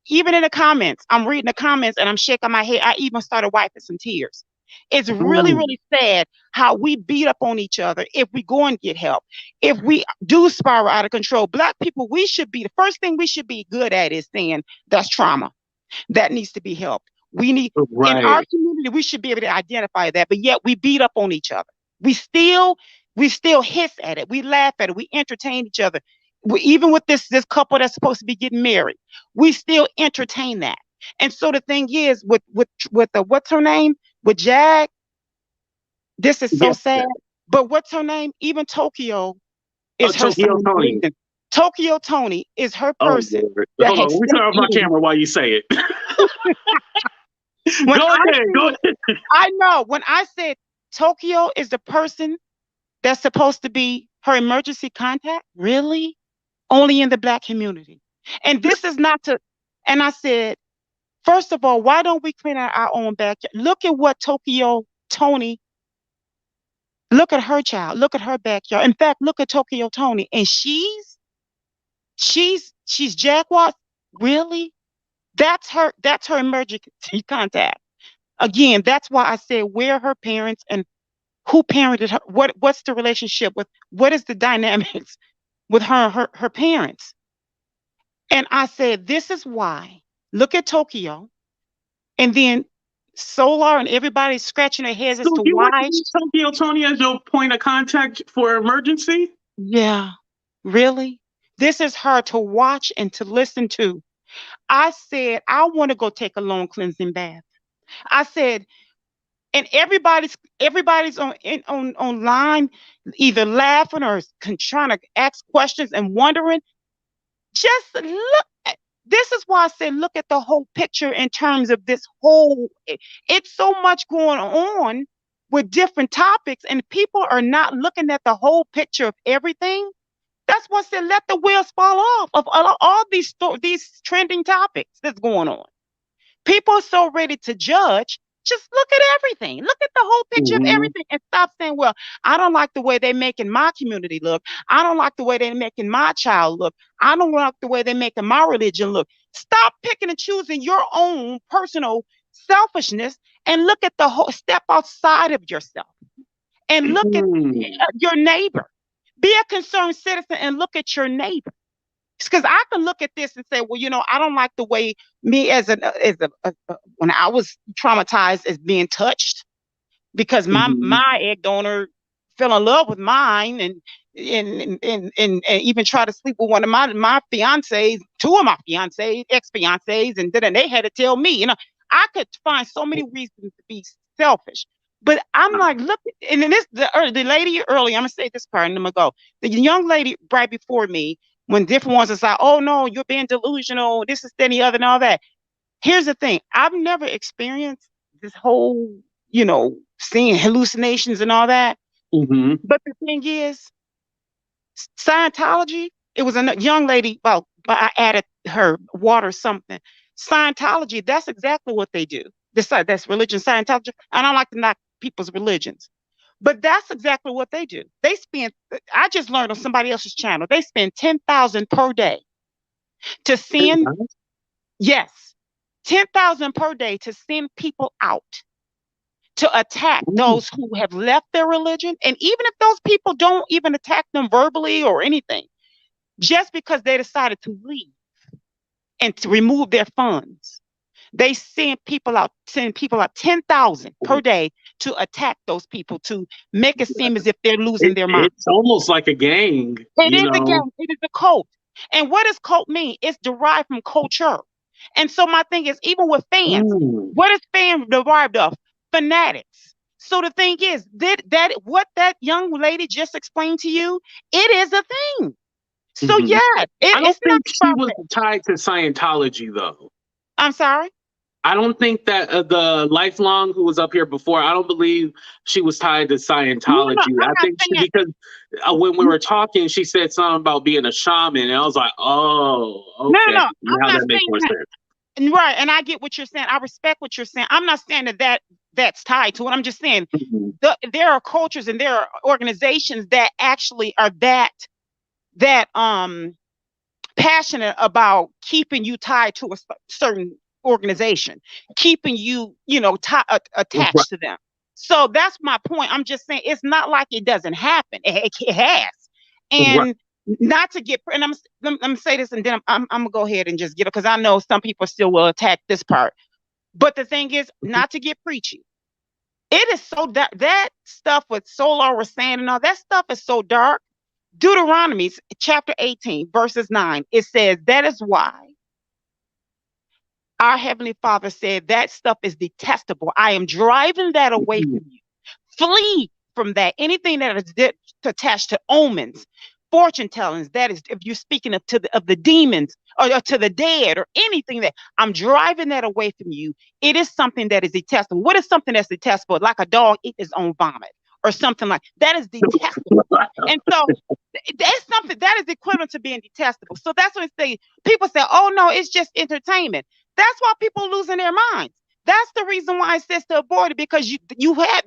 Even in the comments, I'm reading the comments and I'm shaking my head. I even started wiping some tears. It's really, really sad how we beat up on each other if we go and get help. If we do spiral out of control, Black people, the first thing we should be good at is saying that's trauma. That needs to be helped. We need, in our community, we should be able to identify that, but yet we beat up on each other. We still hiss at it. We laugh at it. We entertain each other. Even with this couple that's supposed to be getting married, we still entertain that. And so the thing is, with what's her name? With Jag, this is so sad. But what's her name? Even Tokyo is her Tokyo Tony. Tokyo Tony is her person. Hold on, we turn off my camera while you say it. Go ahead. I know. When I said Tokyo is the person that's supposed to be her emergency contact, really? Only in the Black community. And this is not to, and I said, first of all, why don't we clean out our own backyard? Look at what Tokyo Tony, look at her child, look at her backyard. In fact, look at Tokyo Tony. And she's Jaguar. Really? That's her emergency contact. Again, that's why I said, where are her parents and who parented her? What's the relationship with, what is the dynamics with her parents? And I said, this is why. Look at Tokyo, and then Soular and everybody's scratching their heads as to why. Tokyo Tony as your point of contact for emergency? Yeah, really? This is her to watch and to listen to. I said, I want to go take a long cleansing bath. I said, and everybody's online, either laughing or trying to ask questions and wondering. Just look. This is why I said, look at the whole picture in terms of this whole. It's so much going on with different topics, and people are not looking at the whole picture of everything. That's what I said, let the wheels fall off of all these trending topics that's going on. People are so ready to judge. Just look at everything. Look at the whole picture of everything and stop saying, well, I don't like the way they're making my community look. I don't like the way they're making my child look. I don't like the way they're making my religion look. Stop picking and choosing your own personal selfishness and look at the whole, step outside of yourself and look at your neighbor. Be a concerned citizen and look at your neighbor. Because I can look at this and say, well, I don't like the way me when I was traumatized as being touched, because my egg donor fell in love with mine and even tried to sleep with one of my fiancés, two of my fiancés, ex-fiancés, and then they had to tell me, I could find so many reasons to be selfish. But I'm like, look, and then the lady earlier, I'm gonna say this part and I'm gonna go. The young lady right before me, when different ones are like, oh no, you're being delusional, this is that and the other and all that. Here's the thing. I've never experienced this whole, seeing hallucinations and all that. Mm-hmm. But the thing is, Scientology, it was a young lady, well, I added her water something. Scientology, that's exactly what they do. That's religion, Scientology. I don't like to knock people's religions, but that's exactly what they do. They spend, I just learned on somebody else's channel, they spend $10,000 per day to send, yes, $10,000 per day to send people out to attack those who have left their religion. And even if those people don't even attack them verbally or anything, just because they decided to leave and to remove their funds, they send people out 10,000 per day to attack those people, to make it seem as if they're losing their mind. It's almost like a gang. It is a gang. It is a cult. And what does cult mean? It's derived from culture. And so my thing is, even with fans, what is fan derived of? Fanatics. So the thing is, that what that young lady just explained to you, it is a thing. So yeah, I don't think she was tied to Scientology, though. I'm sorry? I don't think that the lifelong who was up here before, I don't believe she was tied to Scientology. No, I think because when we were talking, she said something about being a shaman, and I was like, oh, okay. No, now that makes more sense. Right, and I get what you're saying. I respect what you're saying. I'm not saying that's tied to it. I'm just saying there are cultures and there are organizations that actually are that passionate about keeping you tied to a certain organization, keeping you attached to them. So that's my point. I'm just saying it's not like it doesn't happen. It has, and not to get. And I'm gonna say this, and then I'm gonna go ahead and just get it, because I know some people still will attack this part. But the thing is, not to get preachy. It is so that stuff with Soular was saying and all that stuff is so dark. Deuteronomy chapter 18 verses 9, it says, that is why our Heavenly Father said that stuff is detestable. I am driving that away from you. Flee from that. Anything that is attached to omens, fortune tellings, that is, if you're speaking of the demons or to the dead or anything, that I'm driving that away from you. It is something that is detestable. What is something that's detestable? Like a dog eat his own vomit or something like that is detestable. And so that's something that is equivalent to being detestable. So that's what people say, oh no, it's just entertainment. That's why people are losing their minds. That's the reason why it says to avoid it, because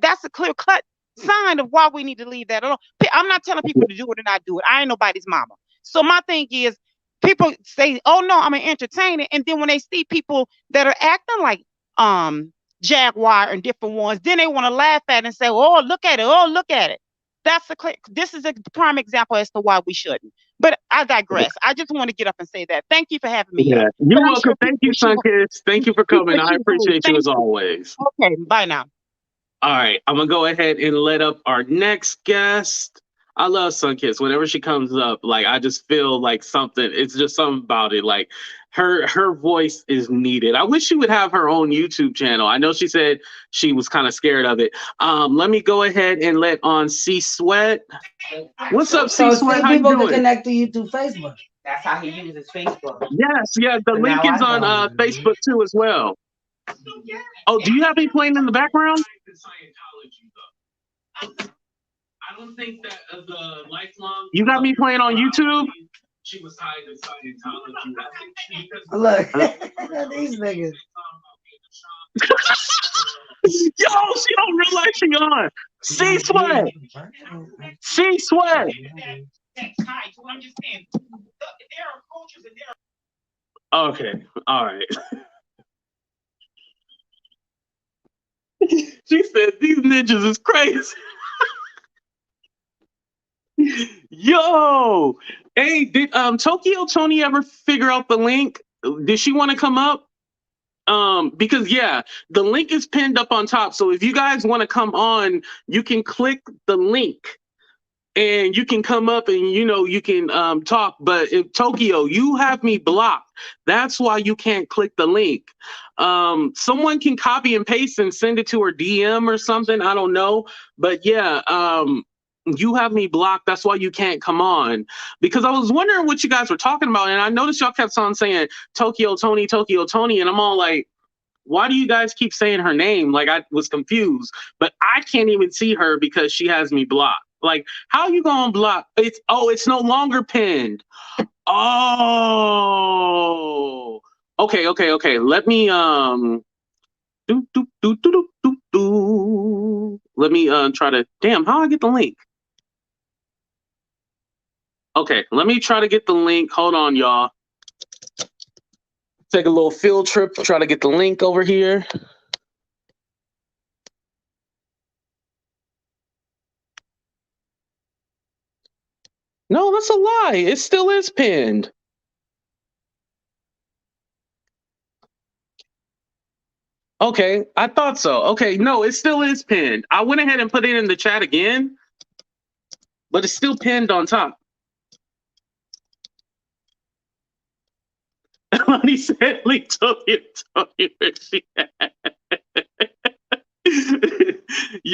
that's a clear cut sign of why we need to leave that alone. I'm not telling people to do it or not do it. I ain't nobody's mama. So my thing is, people say, oh no, I'm an entertainer. And then when they see people that are acting like Jaguar and different ones, then they want to laugh at it and say, oh, look at it. Oh, look at it. This is a prime example as to why we shouldn't. But I digress. I just want to get up and say that. Thank you for having me. Yeah, you're welcome. Thank you, Sunkiss. Thank you for coming. I appreciate you as always. Okay, bye now. All right, I'm gonna go ahead and let up our next guest. I love Sunkiss. Whenever she comes up, like I just feel like something. It's just something about it. Like her voice is needed. I wish she would have her own YouTube channel. I know she said she was kind of scared of it. Let me go ahead and let on C Sweat. What's up, C Sweat? How you doing? People can connect to you through Facebook. That's how he uses Facebook. Yes, yeah. The link is on Facebook too as well. Oh, do you have me playing in the background? I don't think that the lifelong. You got me playing on YouTube? She was tied to Scientology. Look, these niggas. Yo, she don't realize she on. C Sweat. C Sweat. Okay, all right. She said these ninjas is crazy. Yo, hey, did Tokyo Tony ever figure out the link? Did she want to come up? Because yeah, the link is pinned up on top. So if you guys want to come on, you can click the link and you can come up and you can talk. But if Tokyo, you have me blocked. That's why you can't click the link. Someone can copy and paste and send it to her DM or something. I don't know. But yeah, you have me blocked. That's why you can't come on, because I was wondering what you guys were talking about. And I noticed y'all kept on saying Tokyo Tony, and I'm all like, why do you guys keep saying her name? Like, I was confused, but I can't even see her because she has me blocked. Like, how you gonna block? It's no longer pinned. Oh, okay. Let me Let me try to. Damn, how I get the link? Okay, let me try to get the link. Hold on, y'all. Take a little field trip to try to get the link over here. No, that's a lie. It still is pinned. Okay, I thought so. Okay, no, it still is pinned. I went ahead and put it in the chat again, but it's still pinned on top. Lonnie said, Lee told you where she at.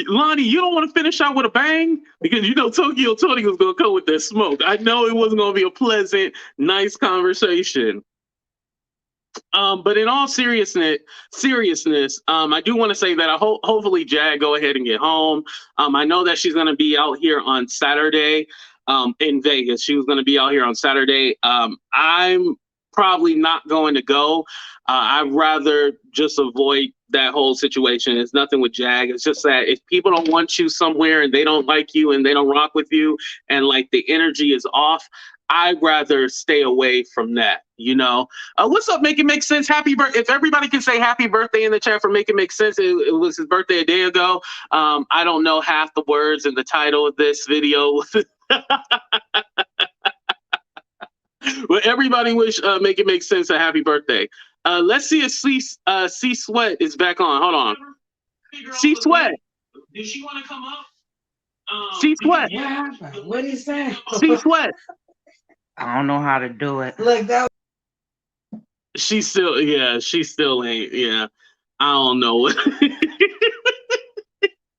Lonnie, you don't want to finish out with a bang? Because you know Tokyo Tony was going to come with that smoke. I know it wasn't going to be a pleasant, nice conversation. But in all seriousness, I do want to say that hopefully Jag go ahead and get home. I know that she's going to be out here on Saturday in Vegas. She was going to be out here on Saturday. I'm probably not going to go. I'd rather just avoid that whole situation. It's nothing with Jag. It's just that if people don't want you somewhere and they don't like you and they don't rock with you and like the energy is off, I'd rather stay away from that, you know. What's up, Make It Make Sense? Happy birthday. If everybody can say happy birthday in the chat for Make It Make Sense, it was his birthday a day ago. I don't know half the words in the title of this video. But everybody wish Make It Make Sense a happy birthday. Let's see if C Sweat is back on. Hold on. C Sweat. Did she want to come up? C Sweat. What happened? What did he say? C Sweat. I don't know how to do it. Look, that She still ain't. Yeah, I don't know.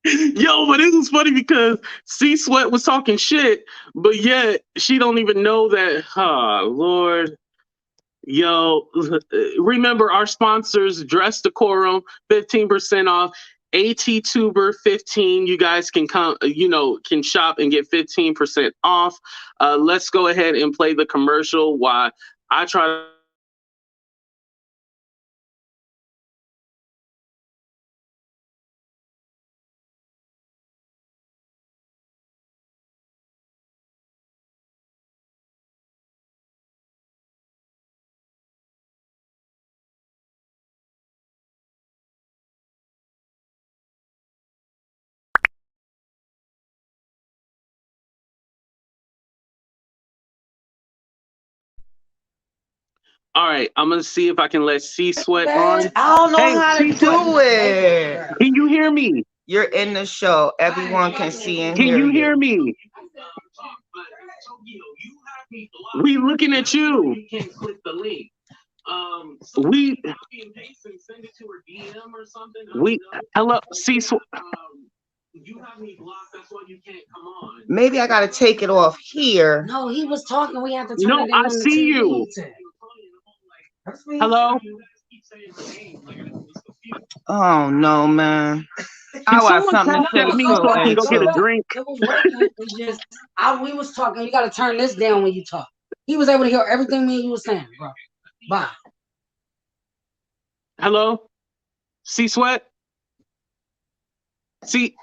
Yo, but it was funny because C Sweat was talking shit, but yet she don't even know that. Lord. Yo, remember our sponsors, Dress Decorum, 15% off. ATTuber 15. You guys can come, can shop and get 15% off. Let's go ahead and play the commercial while I try to. All right, I'm gonna see if I can let C Sweat on. I don't know how to C Sweat, do it. can you hear me? You're in the show. Everyone can see and Can hear you hear me? We looking at you. Hello, C Sweat. You have me blocked, that's why you can't come on. Maybe I gotta take it off here. no, he was talking. We have to turn No, it down I on the see TV. you. That's me. Hello? Oh no, man. I Can watch someone something tap to that feel me so so I can go get a into. drink? It was working. It's just we was talking. You got to turn this down when you talk. He was able to hear everything me and you was saying, bro. Bye. Hello? C Sweat? See?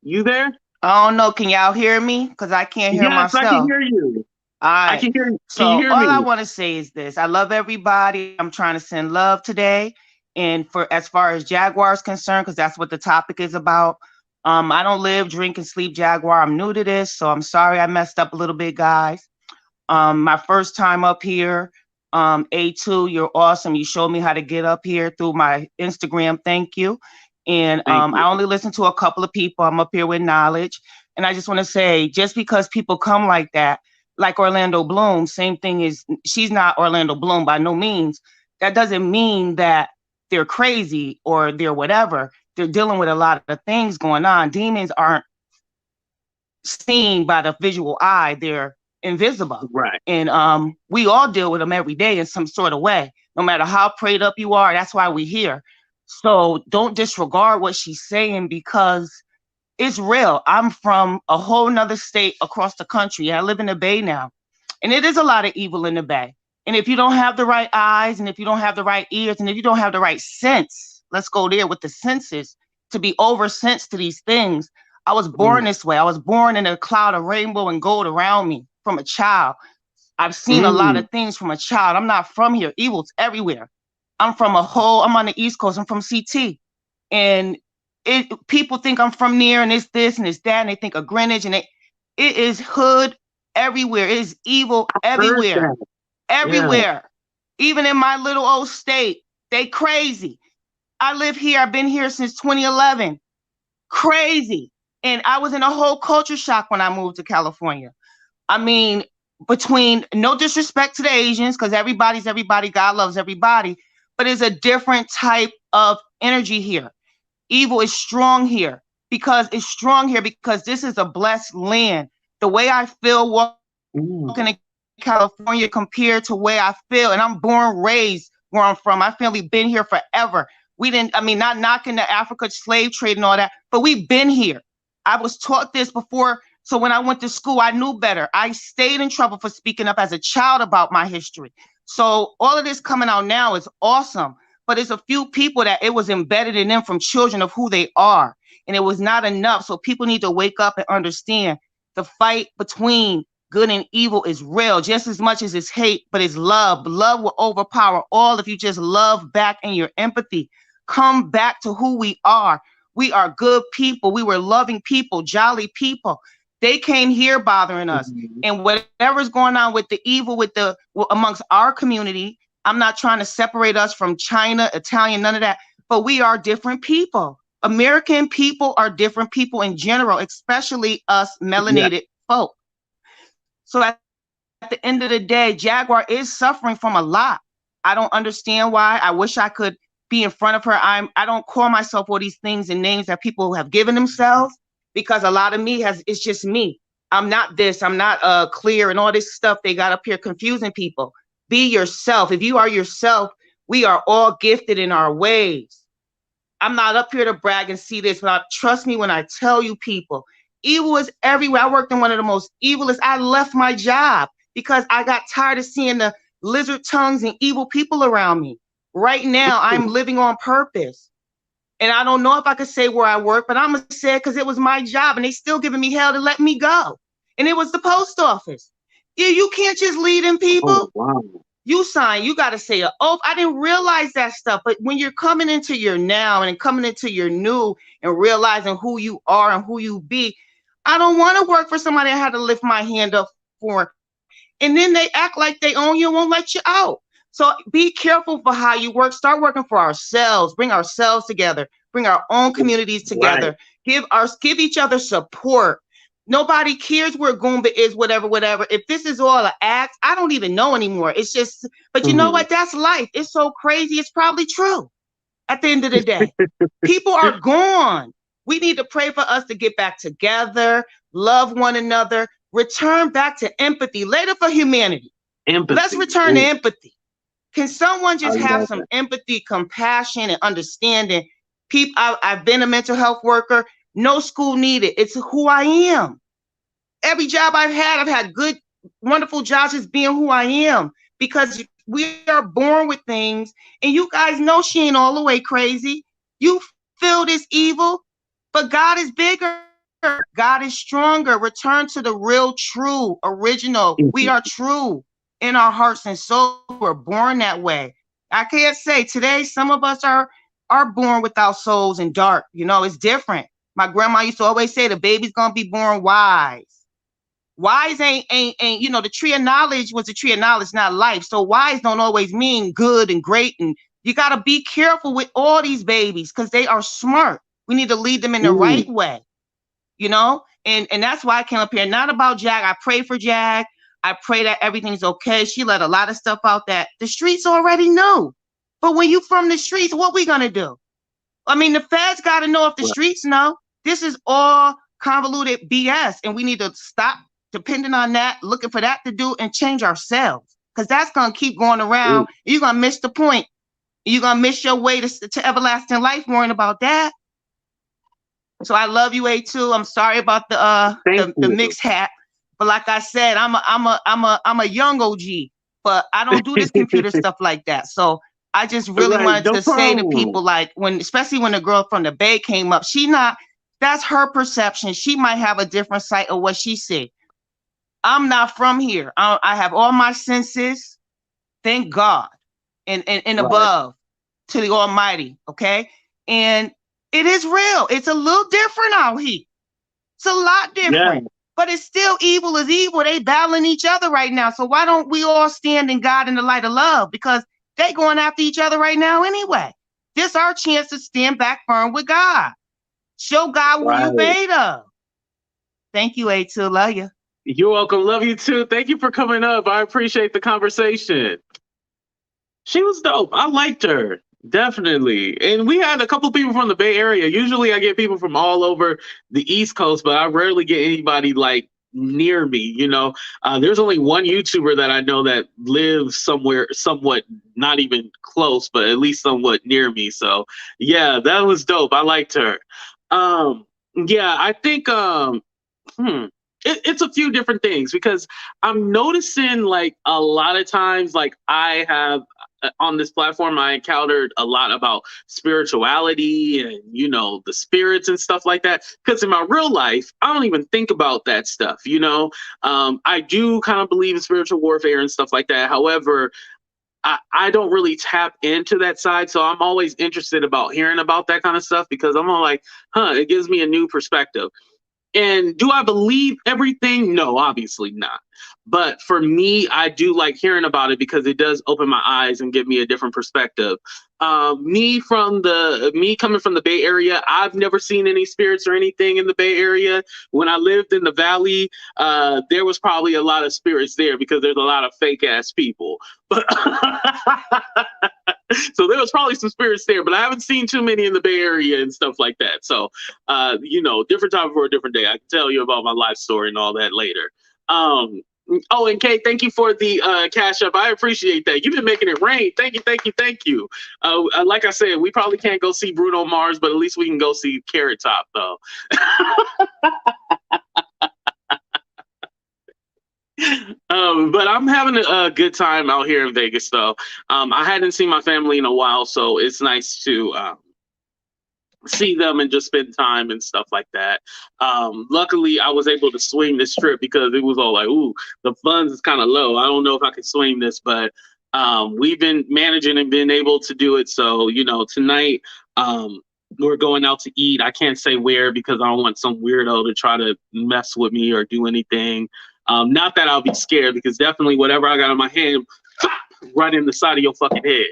You there? I don't know. Can y'all hear me? Because I can't hear Yes, myself. I can hear you. All right. I can hear you. So Can you hear all me? I want to say is this. I love everybody. I'm trying to send love today. And for as far as Jaguar is concerned, because that's what the topic is about. I don't live, drink, and sleep Jaguar. I'm new to this, so I'm sorry I messed up a little bit, guys. My first time up here. A2, you're awesome. You showed me how to get up here through my Instagram. Thank you. And Thank you. I only listen to a couple of people. I'm up here with knowledge. And I just want to say, just because people come like that, like Orlando Bloom, same thing is, she's not Orlando Bloom by no means. That doesn't mean that they're crazy or they're whatever. They're dealing with a lot of things going on. Demons aren't seen by the visual eye. They're invisible. Right. And we all deal with them every day in some sort of way. No matter how prayed up you are, that's why we're here. So don't disregard what she's saying, because it's real. I'm from a whole nother state across the country. I live in the Bay now. And it is a lot of evil in the Bay. And if you don't have the right eyes, and if you don't have the right ears, and if you don't have the right sense, let's go there with the senses, to be oversensed to these things. I was born this way. I was born in a cloud of rainbow and gold around me from a child. I've seen a lot of things from a child. I'm not from here. Evil's everywhere. I'm on the East Coast. I'm from CT. And people think I'm from near, and it's this and it's that, and they think of Greenwich, and it is hood everywhere. It is evil everywhere. Everywhere. Yeah. Even in my little old state, they crazy. I live here. I've been here since 2011. Crazy. And I was in a whole culture shock when I moved to California. I mean, between, no disrespect to the Asians, because everybody's everybody, God loves everybody, but it's a different type of energy here. Evil is strong here because this is a blessed land. The way I feel walking in California compared to where I feel, and I'm born, raised where I'm from. My family been here forever. Not knocking the Africa slave trade and all that, but we've been here. I was taught this before. So when I went to school, I knew better. I stayed in trouble for speaking up as a child about my history. So all of this coming out now is awesome. But it's a few people that it was embedded in them from children of who they are. And it was not enough. So people need to wake up and understand the fight between good and evil is real, just as much as it's hate, but it's love. Love will overpower all if you just love back in your empathy. Come back to who we are. We are good people. We were loving people, jolly people. They came here bothering us. And whatever's going on with the evil amongst our community, I'm not trying to separate us from China, Italian, none of that, but we are different people. American people are different people in general, especially us melanated folk. So at the end of the day, Jaguar is suffering from a lot. I don't understand why. I wish I could be in front of her. I don't call myself all these things and names that people have given themselves, because a lot of me it's just me. I'm not this, I'm not clear, and all this stuff they got up here confusing people. Be yourself. If you are yourself, we are all gifted in our ways. I'm not up here to brag and see this, but trust me when I tell you, people, evil is everywhere. I worked in one of the most evilest. I left my job because I got tired of seeing the lizard tongues and evil people around me. Right now, I'm living on purpose. And I don't know if I could say where I work, but I'm going to say it because it was my job, and they still giving me hell to let me go. And it was the post office. Yeah, you can't just lead in people. Oh, wow. You sign, you got to say an oath. I didn't realize that stuff. But when you're coming into your now and coming into your new and realizing who you are and who you be, I don't want to work for somebody I had to lift my hand up for. And then they act like they own you and won't let you out. So be careful for how you work. Start working for ourselves. Bring ourselves together. Bring our own communities together. Right. Give each other support. Nobody cares where Goomba is, whatever. If this is all an act, I don't even know anymore. It's just, but you know what? That's life. It's so crazy. It's probably true. At the end of the day, people are gone. We need to pray for us to get back together, love one another, return back to empathy. Later for humanity. Empathy. Let's return to empathy. Can someone just have some empathy, compassion, and understanding? People, I've been a mental health worker. No school needed. It's who I am. Every job I've had good, wonderful jobs, just being who I am, because we are born with things. And you guys know she ain't all the way crazy. You feel this evil, but God is bigger. God is stronger. Return to the real, true, original. We are true in our hearts and souls. We're born that way. I can't say today, some of us are born without souls and dark. You know, it's different. My grandma used to always say the baby's gonna be born wise. Wise ain't you know, the tree of knowledge was the tree of knowledge, not life. So wise don't always mean good and great. And you gotta be careful with all these babies because they are smart. We need to lead them in the right way, you know? And that's why I came up here. Not about Jag. I pray for Jag. I pray that everything's okay. She let a lot of stuff out that the streets already know. But when you from the streets, what we gonna do? I mean, the feds gotta know if the streets know. This is all convoluted BS, and we need to stop depending on that, looking for that to do, and change ourselves. because that's gonna keep going around. You're gonna miss the point. You're gonna miss your way to everlasting life worrying about that. So I love you, A2. I'm sorry about the mishap, but like I said, I'm a young OG, but I don't do this computer stuff like that. So I just really wanted to say to people, like, especially when the girl from the Bay came up, that's her perception. She might have a different sight of what she said. I'm not from here. I have all my senses, thank God, and above to the Almighty, okay? And it is real. It's a little different out here. It's a lot different. But it's still evil is evil. They battling each other right now. So why don't we all stand in God in the light of love? Because they going after each other right now anyway. This our chance to stand back firm with God. Show God who you made of. Thank you, A2. Love you. You're welcome. Love you too. Thank you for coming up. I appreciate the conversation. She was dope. I liked her. Definitely. And we had a couple people from the Bay Area. Usually I get people from all over the East Coast, but I rarely get anybody like near me, you know. There's only one YouTuber that I know that lives somewhere somewhat not even close, but at least somewhat near me. So yeah, that was dope. I liked her. Yeah, I think it's a few different things, because I'm noticing like a lot of times, like I have on this platform, I encountered a lot about spirituality and, you know, the spirits and stuff like that. Because in my real life, I don't even think about that stuff, you know. I do kind of believe in spiritual warfare and stuff like that. However, I don't really tap into that side. So I'm always interested about hearing about that kind of stuff, because I'm all like, it gives me a new perspective. And do I believe everything? No, obviously not. But for me, I do like hearing about it because it does open my eyes and give me a different perspective. Me coming from the Bay Area, I've never seen any spirits or anything in the Bay Area. When I lived in the Valley, there was probably a lot of spirits there because there's a lot of fake ass people. But so there was probably some spirits there, but I haven't seen too many in the Bay Area and stuff like that. So, you know, different time for a different day. I can tell you about my life story and all that later. Oh, and Kate, thank you for the cash up. I appreciate that. You've been making it rain. Thank you, thank you, thank you. Like I said, we probably can't go see Bruno Mars, but at least we can go see Carrot Top, though. But I'm having a good time out here in Vegas, though. I hadn't seen my family in a while, so it's nice to see them and just spend time and stuff like that. Luckily, I was able to swing this trip because it was all like, ooh, the funds is kind of low. I don't know if I can swing this, but we've been managing and been able to do it. So, you know, tonight we're going out to eat. I can't say where because I don't want some weirdo to try to mess with me or do anything. Not that I'll be scared, because definitely whatever I got in my hand, right in the side of your fucking head.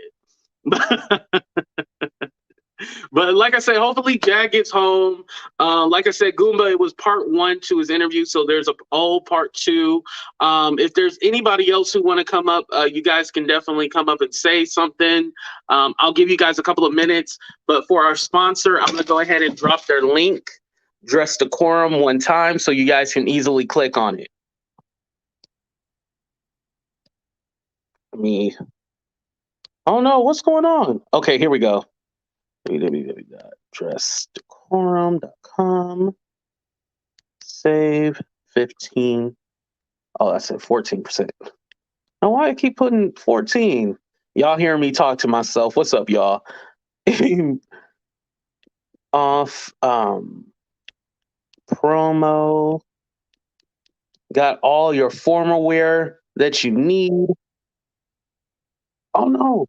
But like I said, hopefully Jag gets home. Like I said, Goomba, it was part 1 to his interview, so there's a whole part 2. If there's anybody else who want to come up, you guys can definitely come up and say something. I'll give you guys a couple of minutes. But for our sponsor, I'm going to go ahead and drop their link, Dress Decorum, one time, so you guys can easily click on it. Oh no, what's going on? Okay, here we go. www.dressdecorum.com. Save 15. Oh, that's at 14%. Now, why I keep putting 14? Y'all hear me talk to myself. What's up, y'all? Off promo. Got all your formal wear that you need. Oh no.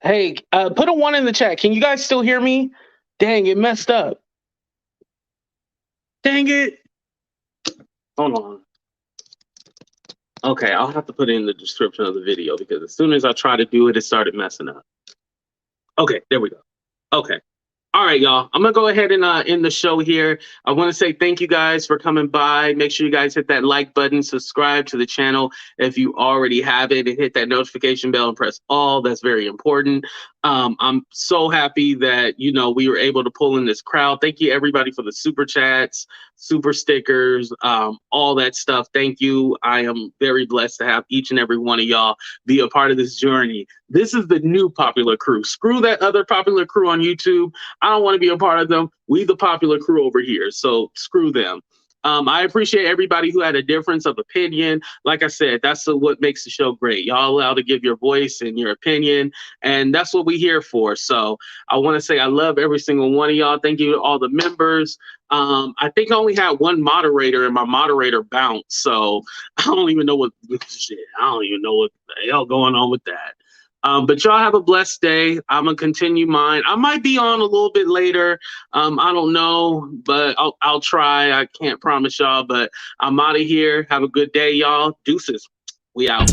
Hey, put a 1 in the chat. Can you guys still hear me? Dang, it messed up. Dang it. Hold on. Okay, I'll have to put it in the description of the video, because as soon as I try to do it, it started messing up. Okay, there we go. Okay. All right, y'all. I'm gonna go ahead and end the show here. I want to say thank you guys for coming by. Make sure you guys hit that like button, subscribe to the channel if you already have it, and hit that notification bell and press all. That's very important. I'm so happy that we were able to pull in this crowd. Thank you everybody for the super chats, super stickers, all that stuff. Thank you. I am very blessed to have each and every one of y'all be a part of this journey. This is the new popular crew. Screw that other popular crew on YouTube. I don't want to be a part of them. We the popular crew over here, so screw them. I appreciate everybody who had a difference of opinion. Like I said, that's what makes the show great. Y'all allowed to give your voice and your opinion, and that's what we're here for. So I want to say I love every single one of y'all. Thank you to all the members. I think I only had one moderator, and my moderator bounced. So I don't even know what the hell going on with that. But y'all have a blessed day. I'm gonna continue mine. I might be on a little bit later. I don't know, but I'll try. I can't promise y'all, but I'm out of here. Have a good day, y'all. Deuces. We out.